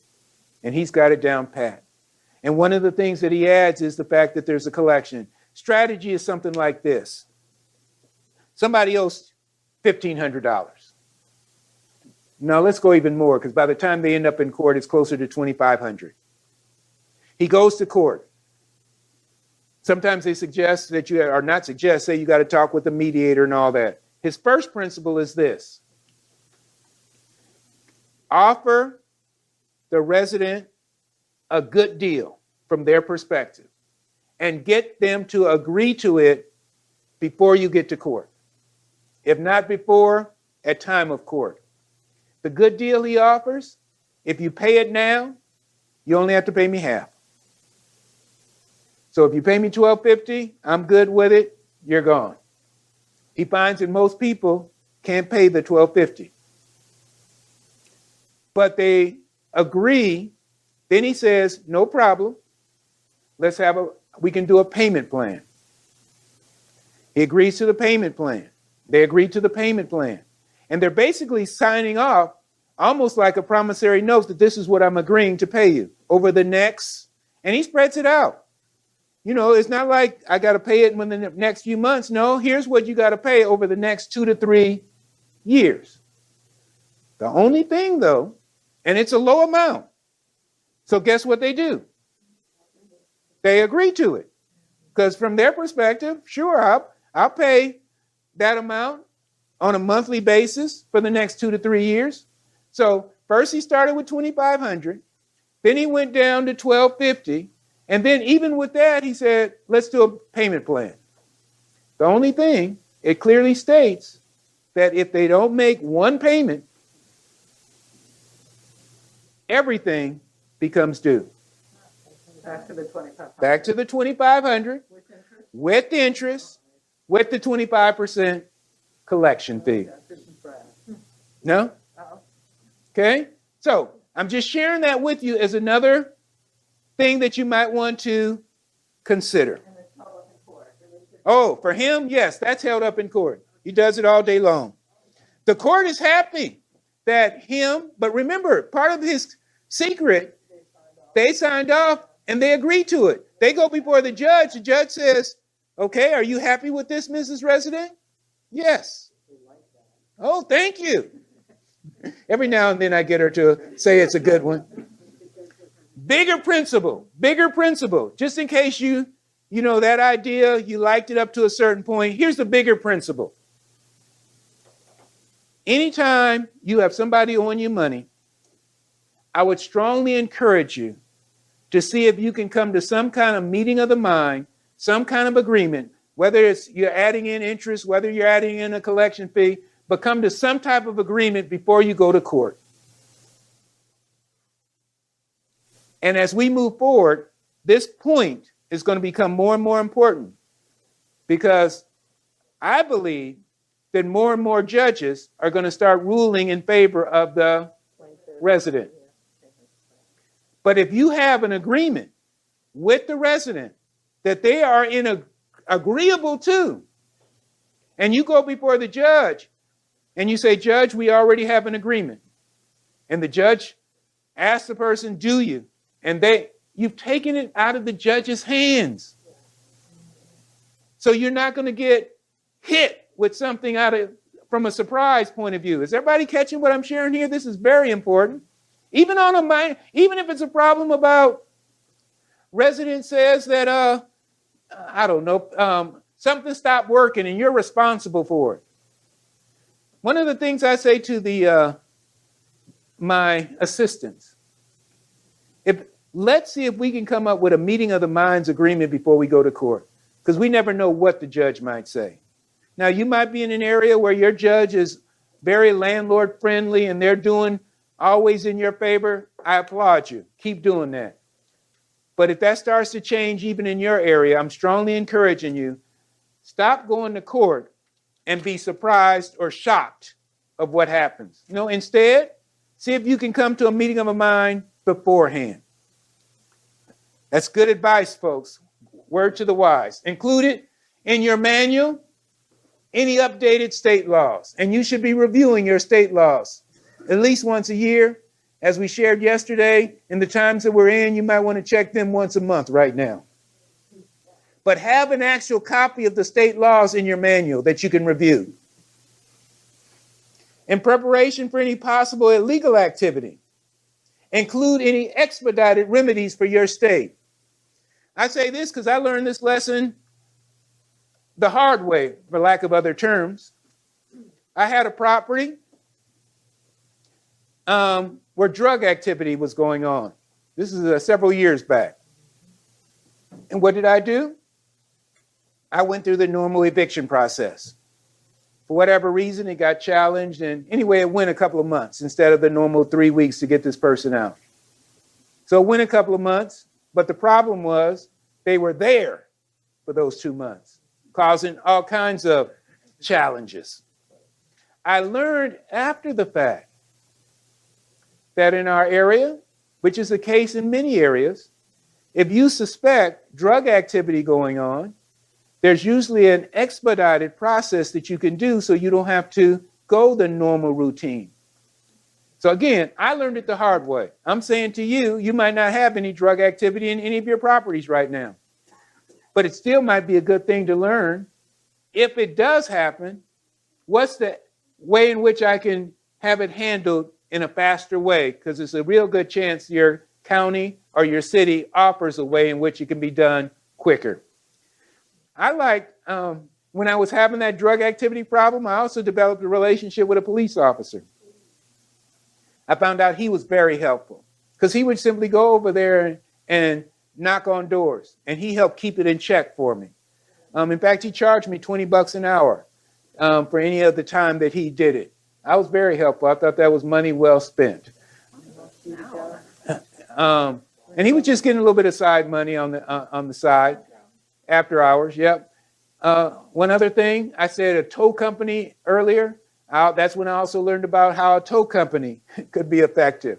And he's got it down pat. And one of the things that he adds is the fact that there's a collection. Strategy is something like this. Somebody owes $1,500. Now let's go even more, because by the time they end up in court, it's closer to $2,500. He goes to court. Sometimes they suggest that you, or not suggest, say you got to talk with a mediator and all that. His first principle is this. Offer the resident a good deal from their perspective and get them to agree to it before you get to court. If not before, at time of court. The good deal he offers, if you pay it now, you only have to pay me half. So if you pay me $1,250, I'm good with it, you're gone. He finds that most people can't pay the $1,250. But they agree, then he says, no problem. We can do a payment plan. He agrees to the payment plan. They agree to the payment plan. And they're basically signing off almost like a promissory note that this is what I'm agreeing to pay you over the next, and he spreads it out. You know, it's not like I got to pay it within the next few months. No, here's what you got to pay over the next 2 to 3 years. The only thing though, and it's a low amount. So guess what they do? They agree to it. Because from their perspective, sure, I'll pay that amount on a monthly basis for the next 2 to 3 years. So first he started with $2,500, then he went down to $1,250, and then even with that, he said, let's do a payment plan. The only thing, it clearly states that if they don't make one payment, everything becomes due. Back to the 25. Back to the $2,500 with interest, with the 25% collection fee. No? Okay? So I'm just sharing that with you as another thing that you might want to consider. Oh, for him, yes, that's held up in court. He does it all day long. The court is happy that but remember, part of his secret, they signed off and they agreed to it. They go before the judge. The judge says, okay, are you happy with this, Mrs. Resident? Yes. Oh, thank you. Every now and then I get her to say it's a good one. Bigger principle, just in case you know that idea, you liked it up to a certain point. Here's the bigger principle. Anytime you have somebody owing you money, I would strongly encourage you to see if you can come to some kind of meeting of the mind, some kind of agreement, whether it's you're adding in interest, whether you're adding in a collection fee, but come to some type of agreement before you go to court. And as we move forward, this point is going to become more and more important because I believe that more and more judges are going to start ruling in favor of the resident. But if you have an agreement with the resident that they are agreeable to, and you go before the judge and you say, Judge, we already have an agreement. And the judge asks the person, do you? And you've taken it out of the judge's hands. So you're not going to get hit with something from a surprise point of view. Is everybody catching what I'm sharing here? This is very important. Even if it's a problem about resident says that, I don't know, something stopped working and you're responsible for it. One of the things I say to my assistants, let's see if we can come up with a meeting of the minds agreement before we go to court, because we never know what the judge might say. Now, you might be in an area where your judge is very landlord friendly and they're doing always in your favor. I applaud you. Keep doing that. But if that starts to change even in your area, I'm strongly encouraging you, stop going to court and be surprised or shocked of what happens. Instead, see if you can come to a meeting of a mind beforehand. That's good advice, folks. Word to the wise. Include it in your manual any updated state laws. And you should be reviewing your state laws at least once a year. As we shared yesterday, in the times that we're in, you might want to check them once a month right now. But have an actual copy of the state laws in your manual that you can review. In preparation for any possible illegal activity, include any expedited remedies for your state. I say this because I learned this lesson the hard way, for lack of other terms. I had a property where drug activity was going on. This is several years back. And what did I do? I went through the normal eviction process. For whatever reason, it got challenged. And anyway, it went a couple of months instead of the normal 3 weeks to get this person out. So it went a couple of months. But the problem was they were there for those 2 months, causing all kinds of challenges. I learned after the fact that in our area, which is the case in many areas, if you suspect drug activity going on, there's usually an expedited process that you can do so you don't have to go the normal routine. So again, I learned it the hard way. I'm saying to you, you might not have any drug activity in any of your properties right now, but it still might be a good thing to learn. If it does happen, what's the way in which I can have it handled in a faster way? Because it's a real good chance your county or your city offers a way in which it can be done quicker. I liked, when I was having that drug activity problem, I also developed a relationship with a police officer. I found out he was very helpful because he would simply go over there and knock on doors, and he helped keep it in check for me. In fact, he charged me $20 an hour for any of the time that he did it. I was very helpful. I thought that was money well spent. And he was just getting a little bit of side money on the side after hours. Yep. One other thing, I said a tow company earlier. That's when I also learned about how a tow company could be effective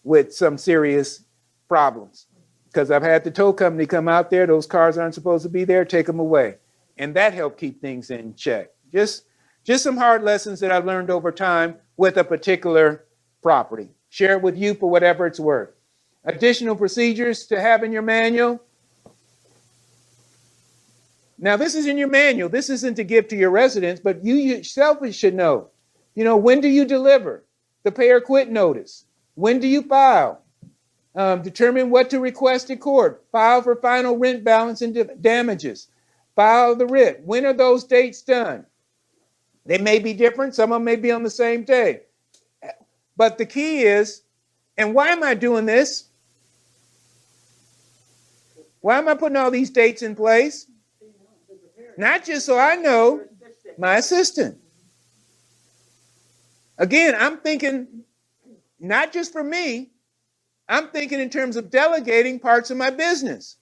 with some serious problems. Because I've had the tow company come out there, those cars aren't supposed to be there, take them away. And that helped keep things in check. Just some hard lessons that I've learned over time with a particular property. Share it with you for whatever it's worth. Additional procedures to have in your manual. Now, this is in your manual. This isn't to give to your residents, but you yourself should know. When do you deliver the pay or quit notice? When do you file? Determine what to request in court. File for final rent balance and damages. File the writ. When are those dates done? They may be different. Some of them may be on the same day. But the key is, and why am I doing this? Why am I putting all these dates in place? Not just so I know my assistant. Again, I'm thinking not just for me, I'm thinking in terms of delegating parts of my business.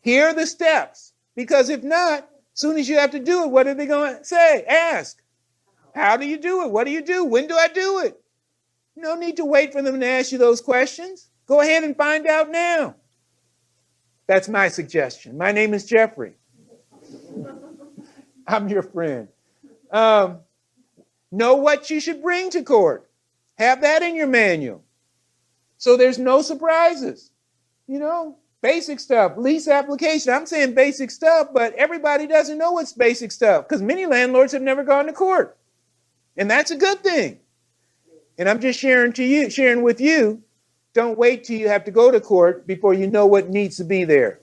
Here are the steps, because if not, as soon as you have to do it, what are they going to say? Ask. How do you do it? What do you do? When do I do it? No need to wait for them to ask you those questions. Go ahead and find out now. That's my suggestion. My name is Jeffrey. I'm your friend. Know what you should bring to court. Have that in your manual. So there's no surprises. Basic stuff, lease application. I'm saying basic stuff, but everybody doesn't know what's basic stuff because many landlords have never gone to court. And that's a good thing. And I'm just sharing with you, don't wait till you have to go to court before you know what needs to be there.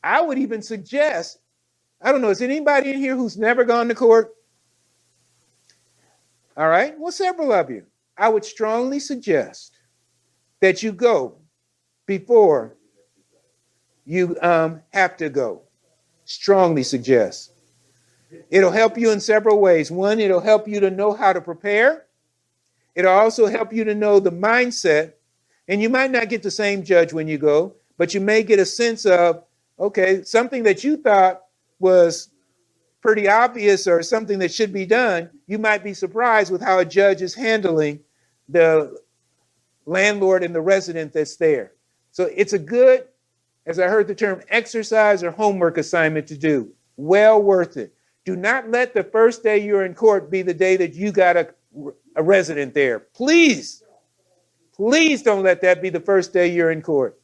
I would even suggest, I don't know, is anybody in here who's never gone to court? All right, well, several of you. I would strongly suggest that you go before you have to go. Strongly suggest. It'll help you in several ways. One, it'll help you to know how to prepare. It'll also help you to know the mindset. And you might not get the same judge when you go, but you may get a sense of, okay, something that you thought was pretty obvious or something that should be done, you might be surprised with how a judge is handling the landlord and the resident that's there. So it's a good as I heard the term, exercise or homework assignment to do. Well worth it. Do not let the first day you're in court be the day that you got a resident there. Please, please don't let that be the first day you're in court.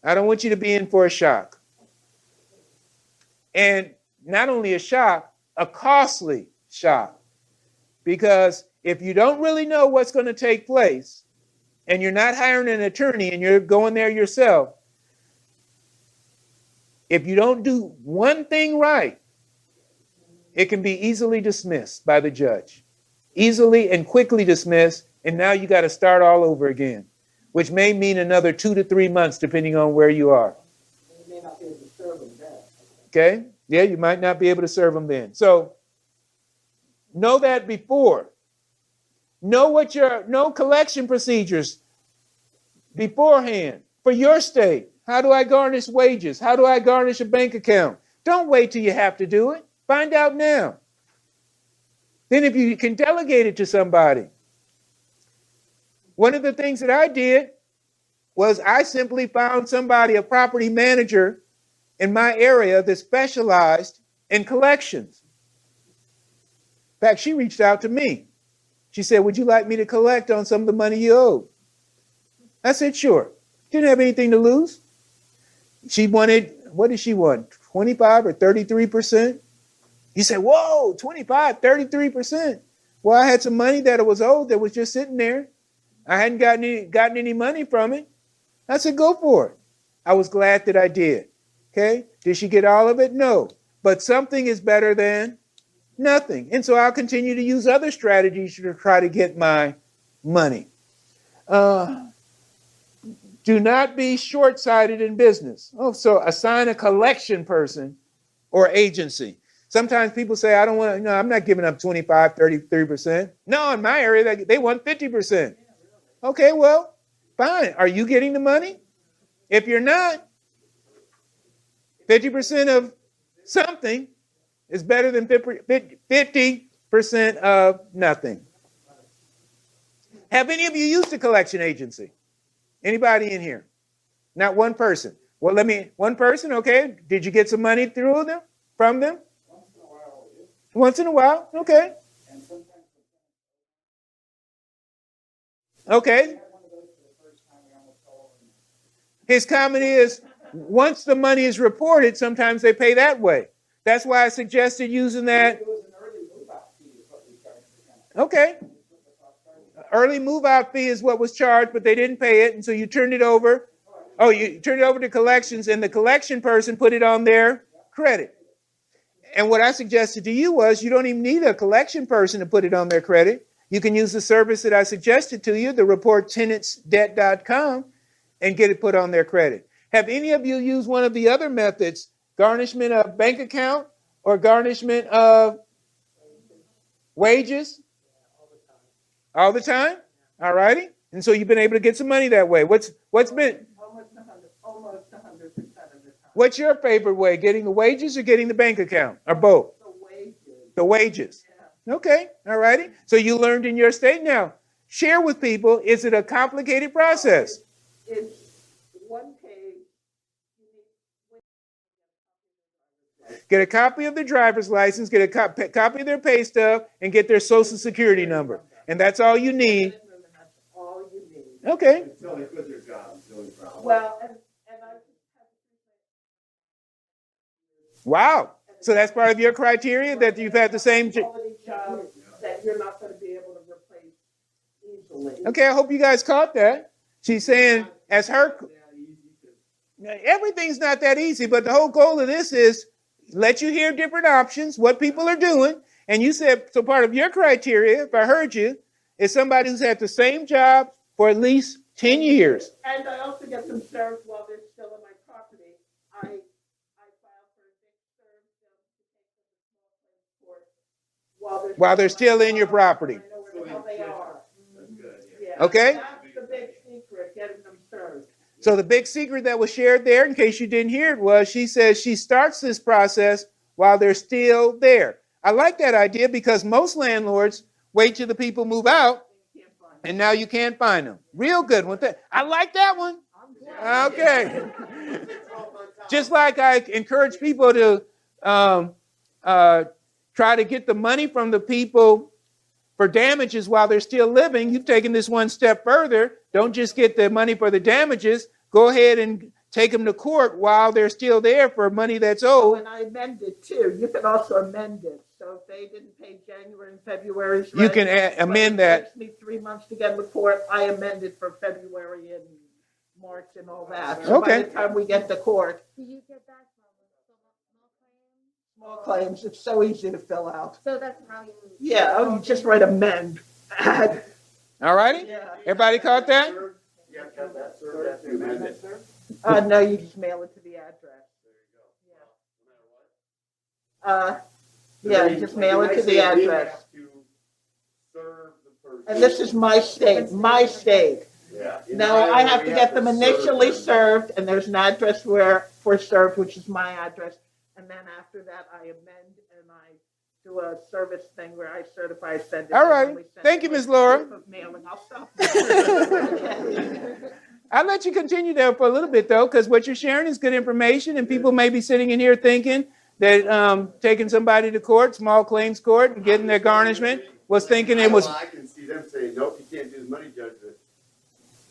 I don't want you to be in for a shock. And not only a shock, a costly shock. Because if you don't really know what's going to take place, and you're not hiring an attorney and you're going there yourself, if you don't do one thing right, it can be easily dismissed by the judge. Easily and quickly dismissed, and now you got to start all over again, which may mean another 2 to 3 months, depending on where you are. You may not be able to serve them then. Okay? Yeah, you might not be able to serve them then. So know that before. Know collection procedures beforehand for your state. How do I garnish wages? How do I garnish a bank account? Don't wait till you have to do it. Find out now. Then if you can delegate it to somebody. One of the things that I did was I simply found somebody, a property manager in my area that specialized in collections. In fact, she reached out to me. She said, would you like me to collect on some of the money you owe? I said, sure. Didn't have anything to lose. She wanted, what did she want? 25 or 33%? You say, whoa, 25, 33%. Well, I had some money that was owed that was just sitting there. I hadn't gotten any money from it. I said, go for it. I was glad that I did. Okay. Did she get all of it? No. But something is better than nothing. And so I'll continue to use other strategies to try to get my money. Do not be short-sighted in business. Oh, so assign a collection person or agency. Sometimes people say, I don't want to, no, I'm not giving up 25, 33%. No, in my area, they want 50%. Okay, well, fine. Are you getting the money? If you're not, 50% of something is better than 50% of nothing. Have any of you used a collection agency? Anybody in here? Not one person. Well, one person, okay. Did you get some money through them, from them? Once in a while, okay. Okay. His comment is, once the money is reported, sometimes they pay that way. That's why I suggested using that. Okay. Early move-out fee is what was charged, but they didn't pay it, and so you turned it over. Oh, you turned it over to collections, and the collection person put it on their credit. And what I suggested to you was you don't even need a collection person to put it on their credit. You can use the service that I suggested to you, the reporttenantsdebt.com, and get it put on their credit. Have any of you used one of the other methods, garnishment of bank account or garnishment of wages? All the time? All righty. And so you've been able to get some money that way. What's been? Almost 100% of the time. What's your favorite way? Getting the wages or getting the bank account? Or both? The wages. The wages. Yeah. Okay. All righty. So you learned in your state now. Share with people, is it a complicated process? It's one page. Get a copy of their driver's license, get a copy of their pay stub, and get their social security number. And that's all you need. That's all you need. Okay. Until they quit their job, it's the only problem. Well, and I just have Wow. So that's part of your criteria, that you've had the same. quality jobs that you're not going to be able to replace easily. Okay, I hope you guys caught that. She's saying, as her, everything's not that easy, but the whole goal of this is let you hear different options, what people are doing. And you said, so part of your criteria, if I heard you, is somebody who's had the same job for at least 10 years. And I also get them served while they're still on my property. I file for a big serve them to take them to small claims court While they're still in your property. I know where the hell they are. That's good, Yeah. Okay. That's the big secret, getting them served. So the big secret that was shared there, in case you didn't hear it, was she says she starts this process while they're still there. I like that idea because most landlords wait till the people move out, and now you can't find them. Real good one. I like that one. Okay. Just like I encourage people to try to get the money from the people for damages while they're still living, you've taken this one step further. Don't just get the money for the damages. Go ahead and take them to court while they're still there for money that's Oh, owed. and I amended too. You can also amend it. So if they didn't pay January and February's You rent, can amend but it that. takes me 3 months to get in the court, I amended for February and March and all that. So Okay. by the time we get to court, Do you get that from small claims, it's so easy to fill out. So that's how you. Yeah, oh, you just write amend. Add. All righty? Yeah. Everybody caught that? No, you just mail it to the address. Yeah, you just mail it to the address. And this is my state, my state. Now, I have to get them initially served, and there's an address for served, which is my address. And then after that, I amend and I do a service thing where I certify, send it. All right. Thank you, Ms. Laura. I'll stop. Okay. I'll let you continue there for a little bit, though, because what you're sharing is good information, and people may be sitting in here thinking that taking somebody to court, small claims court, and getting their garnishment was thinking it was. I can see them saying, nope, you can't do the money judgment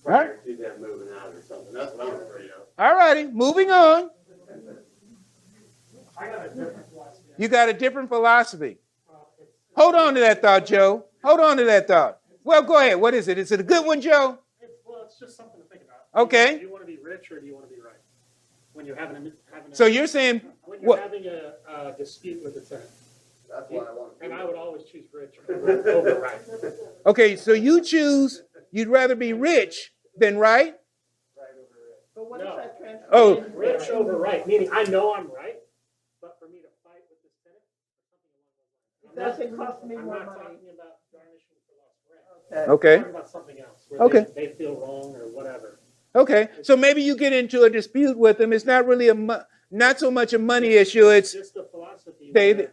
Right. prior to them moving out or something. That's what I'm afraid of. All righty, moving on. I got a different philosophy. You got a different philosophy. Hold on to that thought, Joe. Hold on to that thought. Well, go ahead. What is it? Is it a good one, Joe? Well, it's just something to think about. Okay. Do you want to be rich or do you want to be right? When you're having a So you're saying when you're what? having a dispute with the tenant, That's why I want to. and I would always choose rich over right. Okay, so you'd rather be rich than right? But what is No. that translation? Oh. Rich over right, meaning I know I'm right, but for me to fight with this tenant, It doesn't cost me I'm more not money. talking about garnishing for lost rent. Okay. I'm talking about something else, where Okay. they feel wrong or whatever. Okay, so maybe you get into a dispute with them. It's not really not so much a money issue. It's just a philosophy. they. where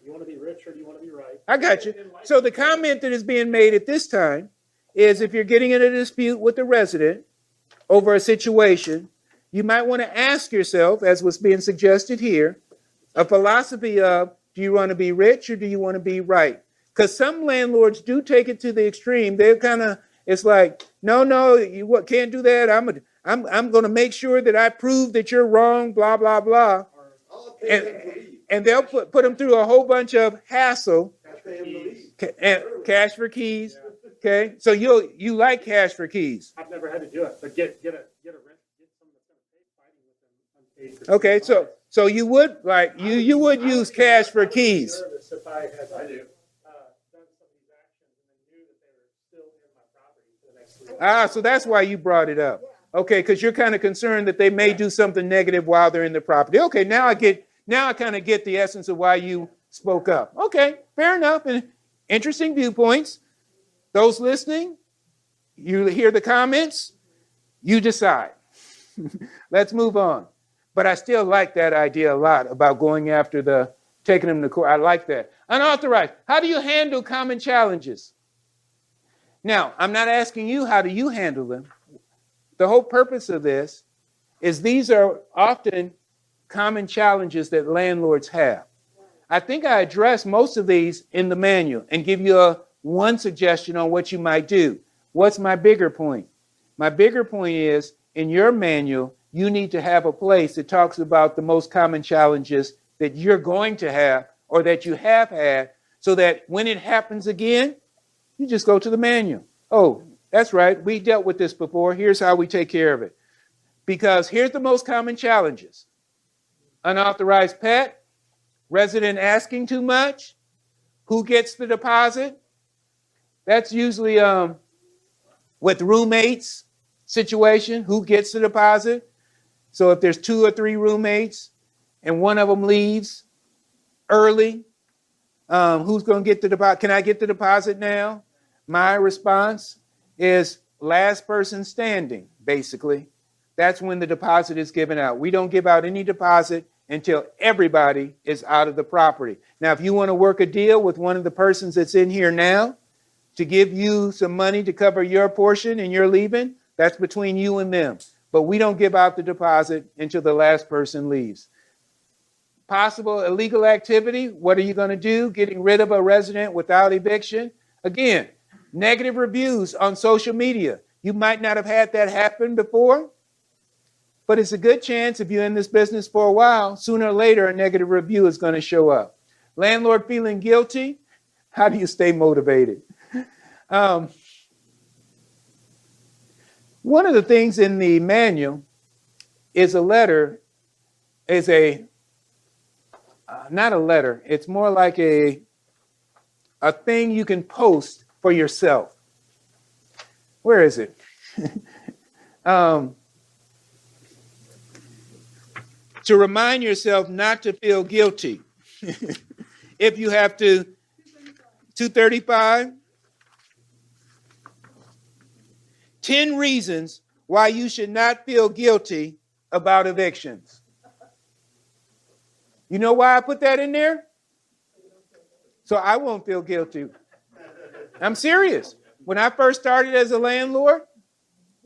you want to be rich or do you want to be right? I got you. So the comment that is being made at this time is if you're getting in a dispute with the resident over a situation, you might want to ask yourself, as was being suggested here, a philosophy of, do you want to be rich or do you want to be right? Because some landlords do take it to the extreme. They're kind of, it's like, no, you can't do that. I'm going to make sure that I prove that you're wrong, blah, blah, blah. I'll pay them to leave. And they'll put them through a whole bunch of hassle. I'll pay them to leave. And cash for keys. Okay, so you like cash for keys. I've never had to do it, but get a rent, get someone that's going to pay fighting with them unpaid for Okay, 2 months. so you would like you would use cash for keys. Nervous if I had I do. done some of these actions and then knew that they were still in my property for the next 3 months. So that's why you brought it up. Okay, because you're kind of concerned that they may do something negative while they're in the property. Okay, now I kind of get the essence of why you spoke up. Okay, fair enough, and interesting viewpoints. Those listening, you hear the comments, you decide. Let's move on. But I still like that idea a lot about going after taking them to court. I like that. Unauthorized. How do you handle common challenges? Now, I'm not asking you how do you handle them. The whole purpose of this is these are often common challenges that landlords have. I think I address most of these in the manual and give you one suggestion on what you might do. What's my bigger point? My bigger point is in your manual, you need to have a place that talks about the most common challenges that you're going to have or that you have had so that when it happens again, you just go to the manual. Oh, that's right. We dealt with this before. Here's how we take care of it. Because here's the most common challenges. Unauthorized pet, resident asking too much, who gets the deposit. That's usually with roommates situation, who gets the deposit. So if there's 2 or 3 roommates and one of them leaves early, who's going to get the deposit? Can I get the deposit now? My response is last person standing, basically. That's when the deposit is given out. We don't give out any deposit until everybody is out of the property. Now, if you want to work a deal with one of the persons that's in here now to give you some money to cover your portion and you're leaving, that's between you and them. but we don't give out the deposit until the last person leaves. Possible illegal activity, what are you going to do? Getting rid of a resident without eviction? Again, negative reviews on social media. You might not have had that happen before, but it's a good chance if you're in this business for a while, sooner or later a negative review is going to show up. Landlord feeling guilty, how do you stay motivated? One of the things in the manual is a letter, not a letter, it's more like a thing you can post for yourself. Where is it? To remind yourself not to feel guilty. If you have to, 235, 10 reasons why you should not feel guilty about evictions. You know why I put that in there? So I won't feel guilty. I'm serious. When I first started as a landlord,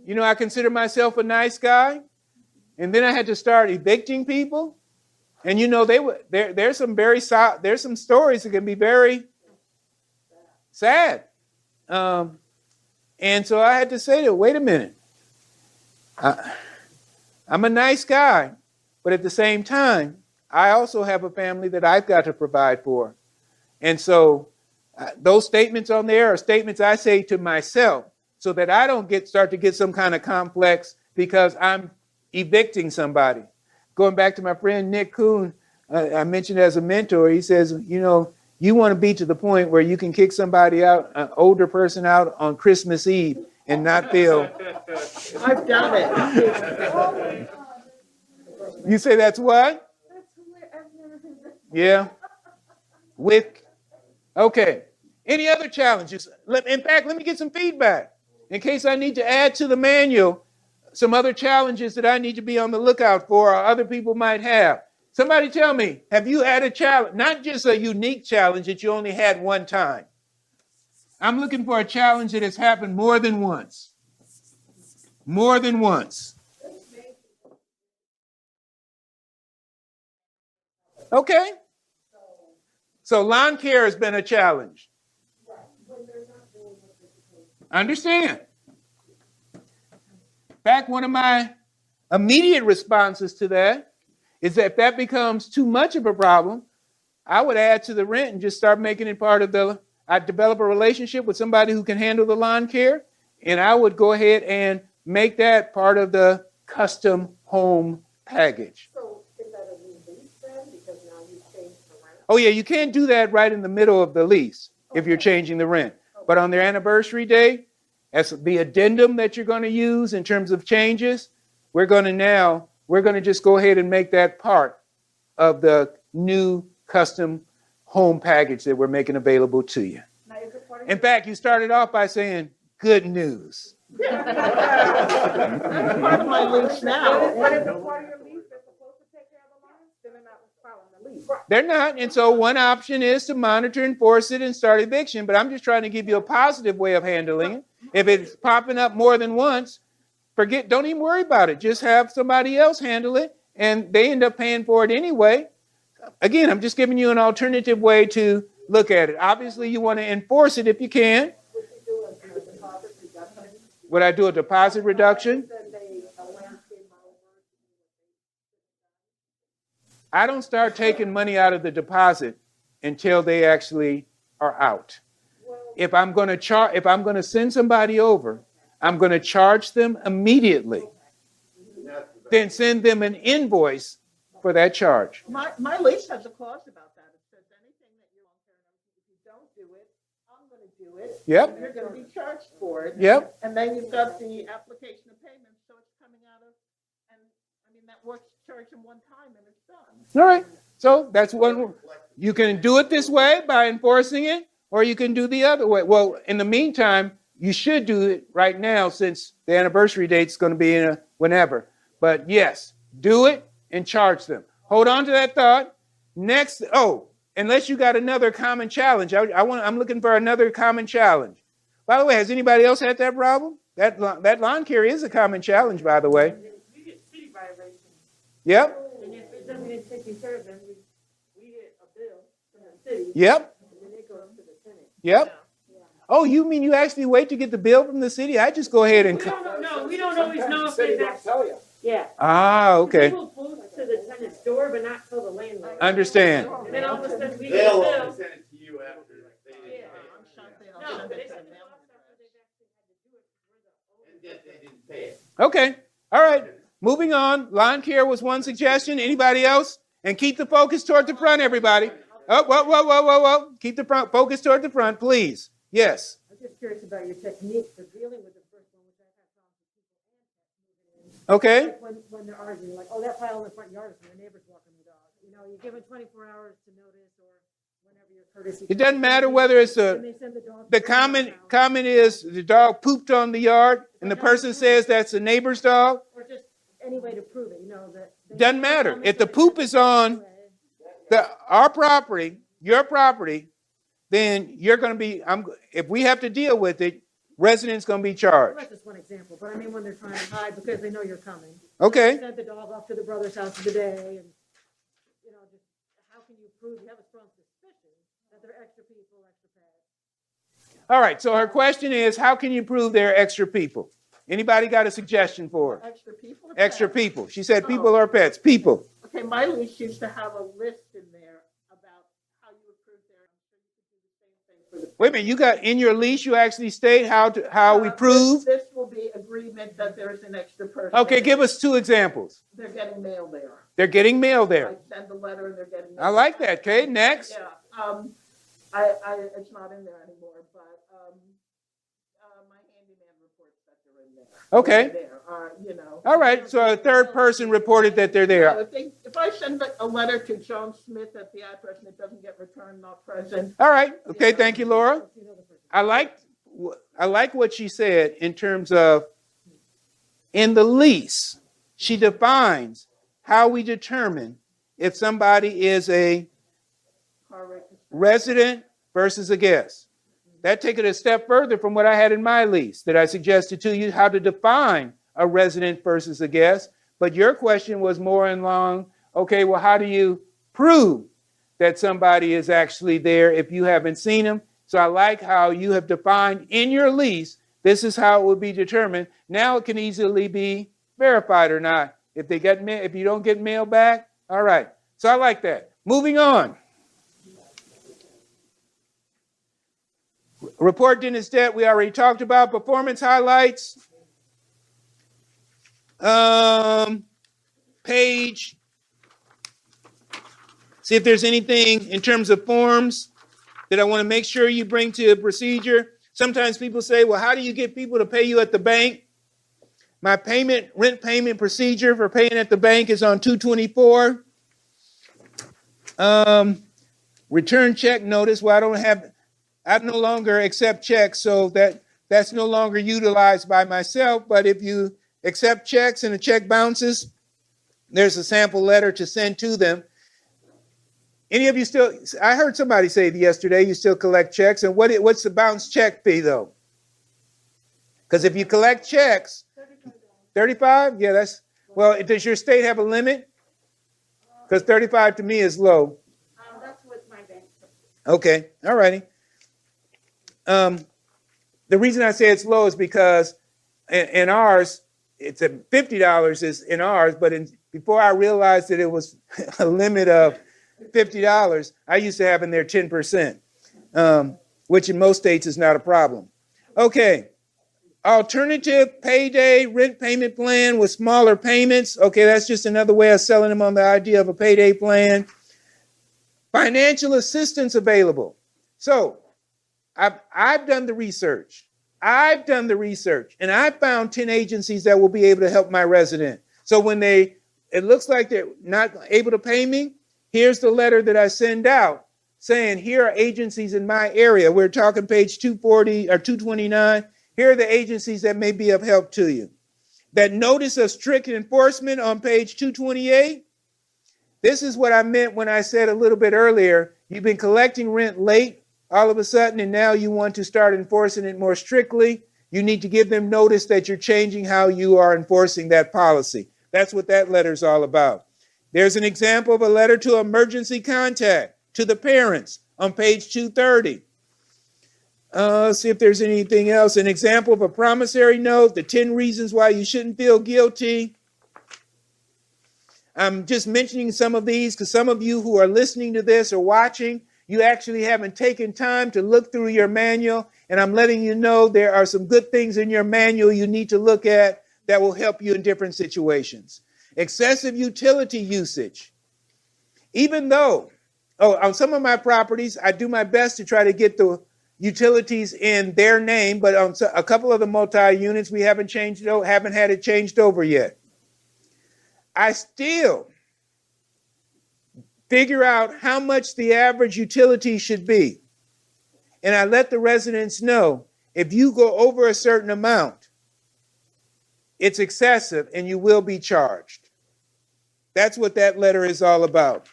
I consider myself a nice guy. And then I had to start evicting people. And there's some stories that can be very sad. And so I had to say to, wait a minute. I'm a nice guy, but at the same time, I also have a family that I've got to provide for. And so those statements on there are statements I say to myself so that I don't start to get some kind of complex because I'm evicting somebody. Going back to my friend Nick Kuhn, I mentioned as a mentor, he says, you want to be to the point where you can kick somebody out, an older person out on Christmas Eve and not feel. I've done it. You say that's what? Yeah. Okay. Any other challenges? In fact, let me get some feedback in case I need to add to the manual some other challenges that I need to be on the lookout for or other people might have. Somebody tell me, have you had a challenge, not just a unique challenge that you only had one time? I'm looking for a challenge that has happened more than once. More than once. Okay. So lawn care has been a challenge. I understand. In fact, one of my immediate responses to that is that if that becomes too much of a problem, I would add to the rent and just start making it part of I'd develop a relationship with somebody who can handle the lawn care, and I would go ahead and make that part of the custom home package. So is that a new lease then? Because now you've changed the rent? Oh yeah, you can't do that right in the middle of the lease if you're changing the rent. But on their anniversary day, as the addendum that you're going to use in terms of changes, we're going to just go ahead and make that part of the new custom home package that we're making available to you. In fact, you started off by saying, good news. That's part of my lease now. But it's a part of your lease that's supposed to take care of the lines, then they're not following the lease. They're not. And so one option is to monitor, enforce it, and start eviction. But I'm just trying to give you a positive way of handling it. If it's popping up more than once, don't even worry about it. Just have somebody else handle it, and they end up paying for it anyway. Again, I'm just giving you an alternative way to look at it. Obviously, you want to enforce it if you can. Would I do a deposit reduction? I don't start taking money out of the deposit until they actually are out. If I'm going to send somebody over, I'm going to charge them immediately. Then send them an invoice for that charge. My lease has a clause about that. It says anything that you're if you don't do it, I'm going to do it. Yep. You're going to be charged for it. Yep. And then you've got the application of payment, so it's coming out of, and that works, charge them one time and it's done. All right. So that's one. You can do it this way by enforcing it, or you can do the other way. Well, in the meantime, you should do it right now since the anniversary date is going to be in whenever. But yes, do it and charge them. Hold on to that thought. Next, unless you got another common challenge. I'm looking for another common challenge. By the way, has anybody else had that problem? That lawn care is a common challenge, by the way. Yep, And if it doesn't get taken care of, then we get a bill from the city. yep, And then it goes to the tenant. yep. Oh, you mean you actually wait to get the bill from the city? I just go ahead and. We don't know, no, we don't always know if City they've don't tell you. yeah. Ah, okay. People post to the tenant's door, but not tell the landlord. Understand. And then all of a sudden we get a They'll bill. send it to you after they Yeah. I'm shocked they don't No, send they it to send them. it to us after they've actually had to do it. 'Cause we're the and they didn't pay it. Okay. All right. Moving on. Lawn care was one suggestion. Anybody else? And keep the focus toward the front, everybody. Oh, whoa, whoa, whoa, whoa, whoa. Keep the front focus toward the front, please. Yes. I'm just curious about your technique for dealing with the first one, which I've had problems with people and pets moving in. Okay. Like when they're arguing, like, oh, that pile in the front yard is from the neighbor's walking the dog. You know, you give them 24 hours to notice or whenever you're courtesy. It doesn't matter whether it's And they send the dog. the comment is the dog pooped on the yard and the person says that's the neighbor's dog. Or just any way to prove it, you know, that. Doesn't matter. If the poop is on our property, your property, then you're going to be, if we have to deal with it, residents going to be Well, charged. that's just one example, but I mean, when they're trying to hide because they know you're coming. Okay. Sent the dog off to the brother's house for the day and, you know, just how can you prove you have a strong suspicion that they're extra people, extra pets? All right. So her question is, how can you prove they're extra people? Anybody got a suggestion for her? Extra people? or Extra pets? people. She said people or pets. People. Okay, my lease used to have a list in there about how you approve their, I'm sure you could do the same thing for the. Wait a minute. You got in your lease, you actually state how we prove. This will be agreement that there's an extra person. Okay. Give us 2 examples. They're getting mail there. They're getting mail there. I send a letter and they're getting. I like that. Okay. Next. Yeah, it's not in there anymore, but, my handyman reports that they're in there. Okay. They're there, you know. All right. So a third person reported that they're So there. if I send a letter to Joan Smith at the address and it doesn't get returned, not present. All right. Okay. Thank you, Laura. I like what she said in terms of in the lease, she defines how we determine if somebody is a resident versus a guest. That takes it a step further from what I had in my lease that I suggested to you how to define a resident versus a guest. But your question was more along, okay, well, how do you prove that somebody is actually there if you haven't seen them? So I like how you have defined in your lease, this is how it would be determined. Now it can easily be verified or not. If you don't get mail back, all right. So I like that. Moving on. Report Dennis debt, we already talked about. Performance highlights. Page. See if there's anything in terms of forms that I want to make sure you bring to a procedure. Sometimes people say, well, how do you get people to pay you at the bank? My rent payment procedure for paying at the bank is on 224. Return check notice. Well, I no longer accept checks, so that's no longer utilized by myself. But if you accept checks and a check bounces, there's a sample letter to send to them. Any of you still, I heard somebody say yesterday, you still collect checks. And what's the bounce check fee, though? Because if you collect checks, 35? Yeah, does your state have a limit? Because 35 to me is low. That's what my bank says. Okay, all righty. The reason I say it's low is because in ours, it's at $50 is in ours, but before I realized that it was a limit of $50, I used to have in there 10%, which in most states is not a problem. Okay, alternative payday rent payment plan with smaller payments. Okay, that's just another way of selling them on the idea of a payday plan. Financial assistance available. So I've done the research. And I found 10 agencies that will be able to help my resident. So when it looks like they're not able to pay me, here's the letter that I send out saying, here are agencies in my area. We're talking page 240 or 229. Here are the agencies that may be of help to you. That notice of strict enforcement on page 228. This is what I meant when I said a little bit earlier, you've been collecting rent late all of a sudden, and now you want to start enforcing it more strictly. You need to give them notice that you're changing how you are enforcing that policy. That's what that letter is all about. There's an example of a letter to emergency contact to the parents on page 230. Let's see if there's anything else. An example of a promissory note, the 10 reasons why you shouldn't feel guilty. I'm just mentioning some of these because some of you who are listening to this or watching, you actually haven't taken time to look through your manual, and I'm letting you know there are some good things in your manual you need to look at that will help you in different situations. Excessive utility usage. Even though, on some of my properties, I do my best to try to get the utilities in their name, but on a couple of the multi-units, we haven't had it changed over yet. I still figure out how much the average utility should be. And I let the residents know, if you go over a certain amount, it's excessive and you will be charged. That's what that letter is all about.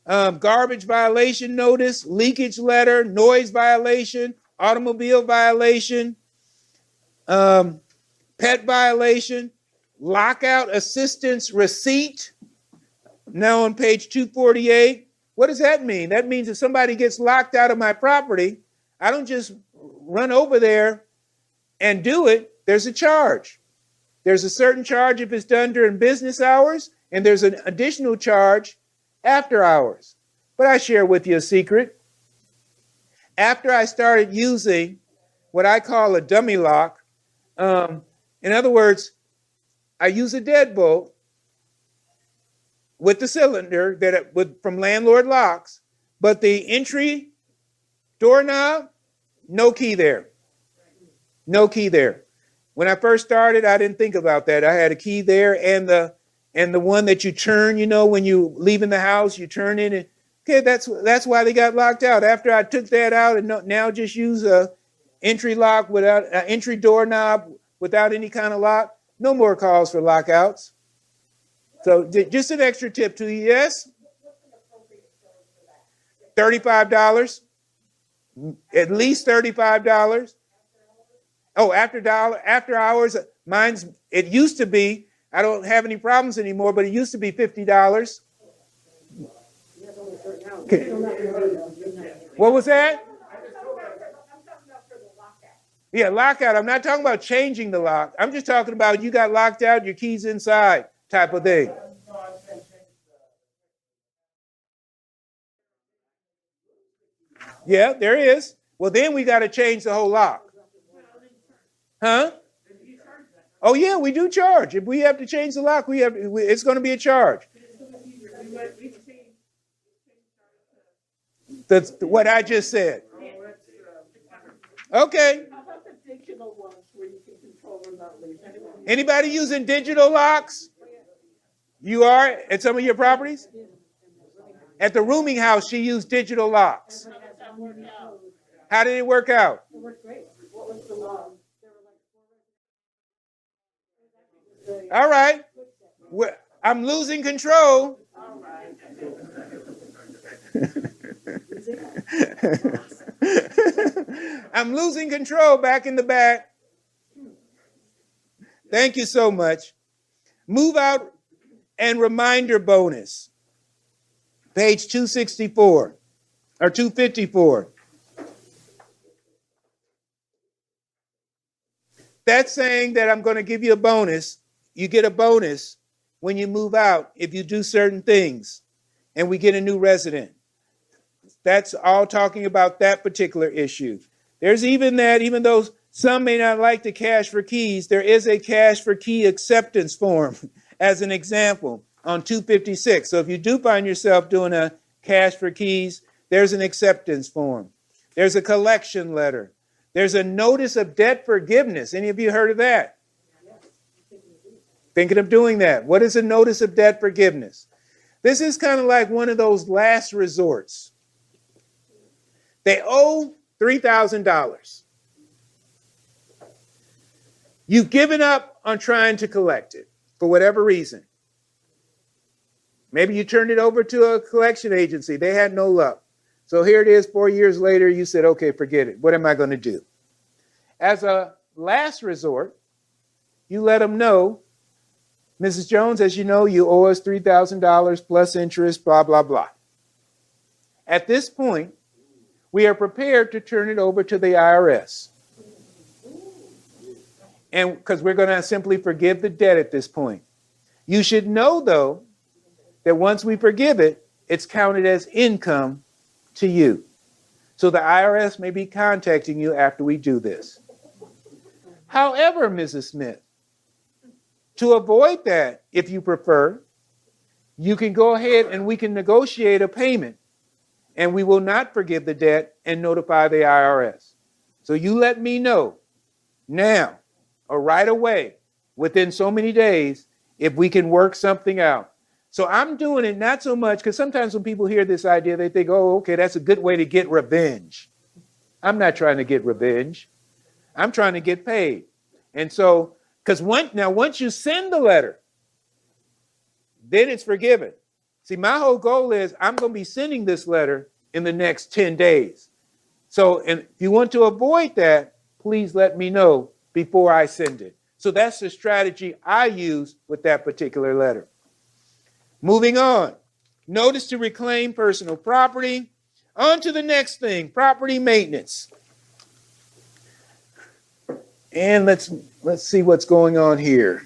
Garbage violation notice, leakage letter, noise violation, automobile violation, pet violation, lockout assistance receipt. Now on page 248, what does that mean? That means if somebody gets locked out of my property, I don't just run over there and do it. There's a charge. There's a certain charge if it's done during business hours, and there's an additional charge after hours. But I share with you a secret. After I started using what I call a dummy lock, in other words, I use a deadbolt with the cylinder from Landlord locks, but the entry doorknob, no key there. No key there. When I first started, I didn't think about that. I had a key there and the one that you turn, when you leave in the house, you turn in it. Okay, that's why they got locked out. After I took that out and now just use a entry lock without an entry doorknob without any kind of lock, no more calls for lockouts. So just an extra tip to you, yes? $35. At least $35. Oh, after hours, it used to be, I don't have any problems anymore, but it used to be $50. Okay. What was that? Yeah, lockout. I'm not talking about changing the lock. I'm just talking about you got locked out, your key's inside type of thing. Yeah, there is. Well, then we got to change the whole lock. Huh? Oh, yeah, we do charge. If we have to change the lock, it's going to be a charge. That's what I just said. Okay. Anybody using digital locks? You are at some of your properties? At the rooming house, she used digital locks. How did it work out? It worked great. What was the law? All right. I'm losing control. I'm losing control back in the back. Thank you so much. Move out and reminder bonus. Page 264 or 254. That's saying that I'm going to give you a bonus. You get a bonus when you move out if you do certain things and we get a new resident. That's all talking about that particular issue. There's even that, even though some may not like the cash for keys, there is a cash for key acceptance form as an example on 256. So if you do find yourself doing a cash for keys, there's an acceptance form. There's a collection letter. There's a notice of debt forgiveness. Any of you heard of that? Thinking of doing that. What is a notice of debt forgiveness? This is kind of like one of those last resorts. They owe $3,000. You've given up on trying to collect it for whatever reason. Maybe you turned it over to a collection agency. They had no luck. So here it is 4 years later. You said, okay, forget it. What am I going to do? As a last resort, you let them know Mrs. Jones, as you know, you owe us $3,000 plus interest, blah, blah, blah. At this point, we are prepared to turn it over to the IRS. And because we're going to simply forgive the debt at this point. You should know, though, that once we forgive it, it's counted as income to you. So the IRS may be contacting you after we do this. However, Mrs. Smith, to avoid that, if you prefer, you can go ahead and we can negotiate a payment, and we will not forgive the debt and notify the IRS. So you let me know now or right away within so many days if we can work something out. So I'm doing it not so much because sometimes when people hear this idea, they think, oh, okay, that's a good way to get revenge. I'm not trying to get revenge. I'm trying to get paid. And so, because once you send the letter, then it's forgiven. See, my whole goal is I'm going to be sending this letter in the next 10 days. So, and if you want to avoid that, please let me know before I send it. So that's the strategy I use with that particular letter. Moving on. Notice to reclaim personal property. On to the next thing, property maintenance. And let's see what's going on here.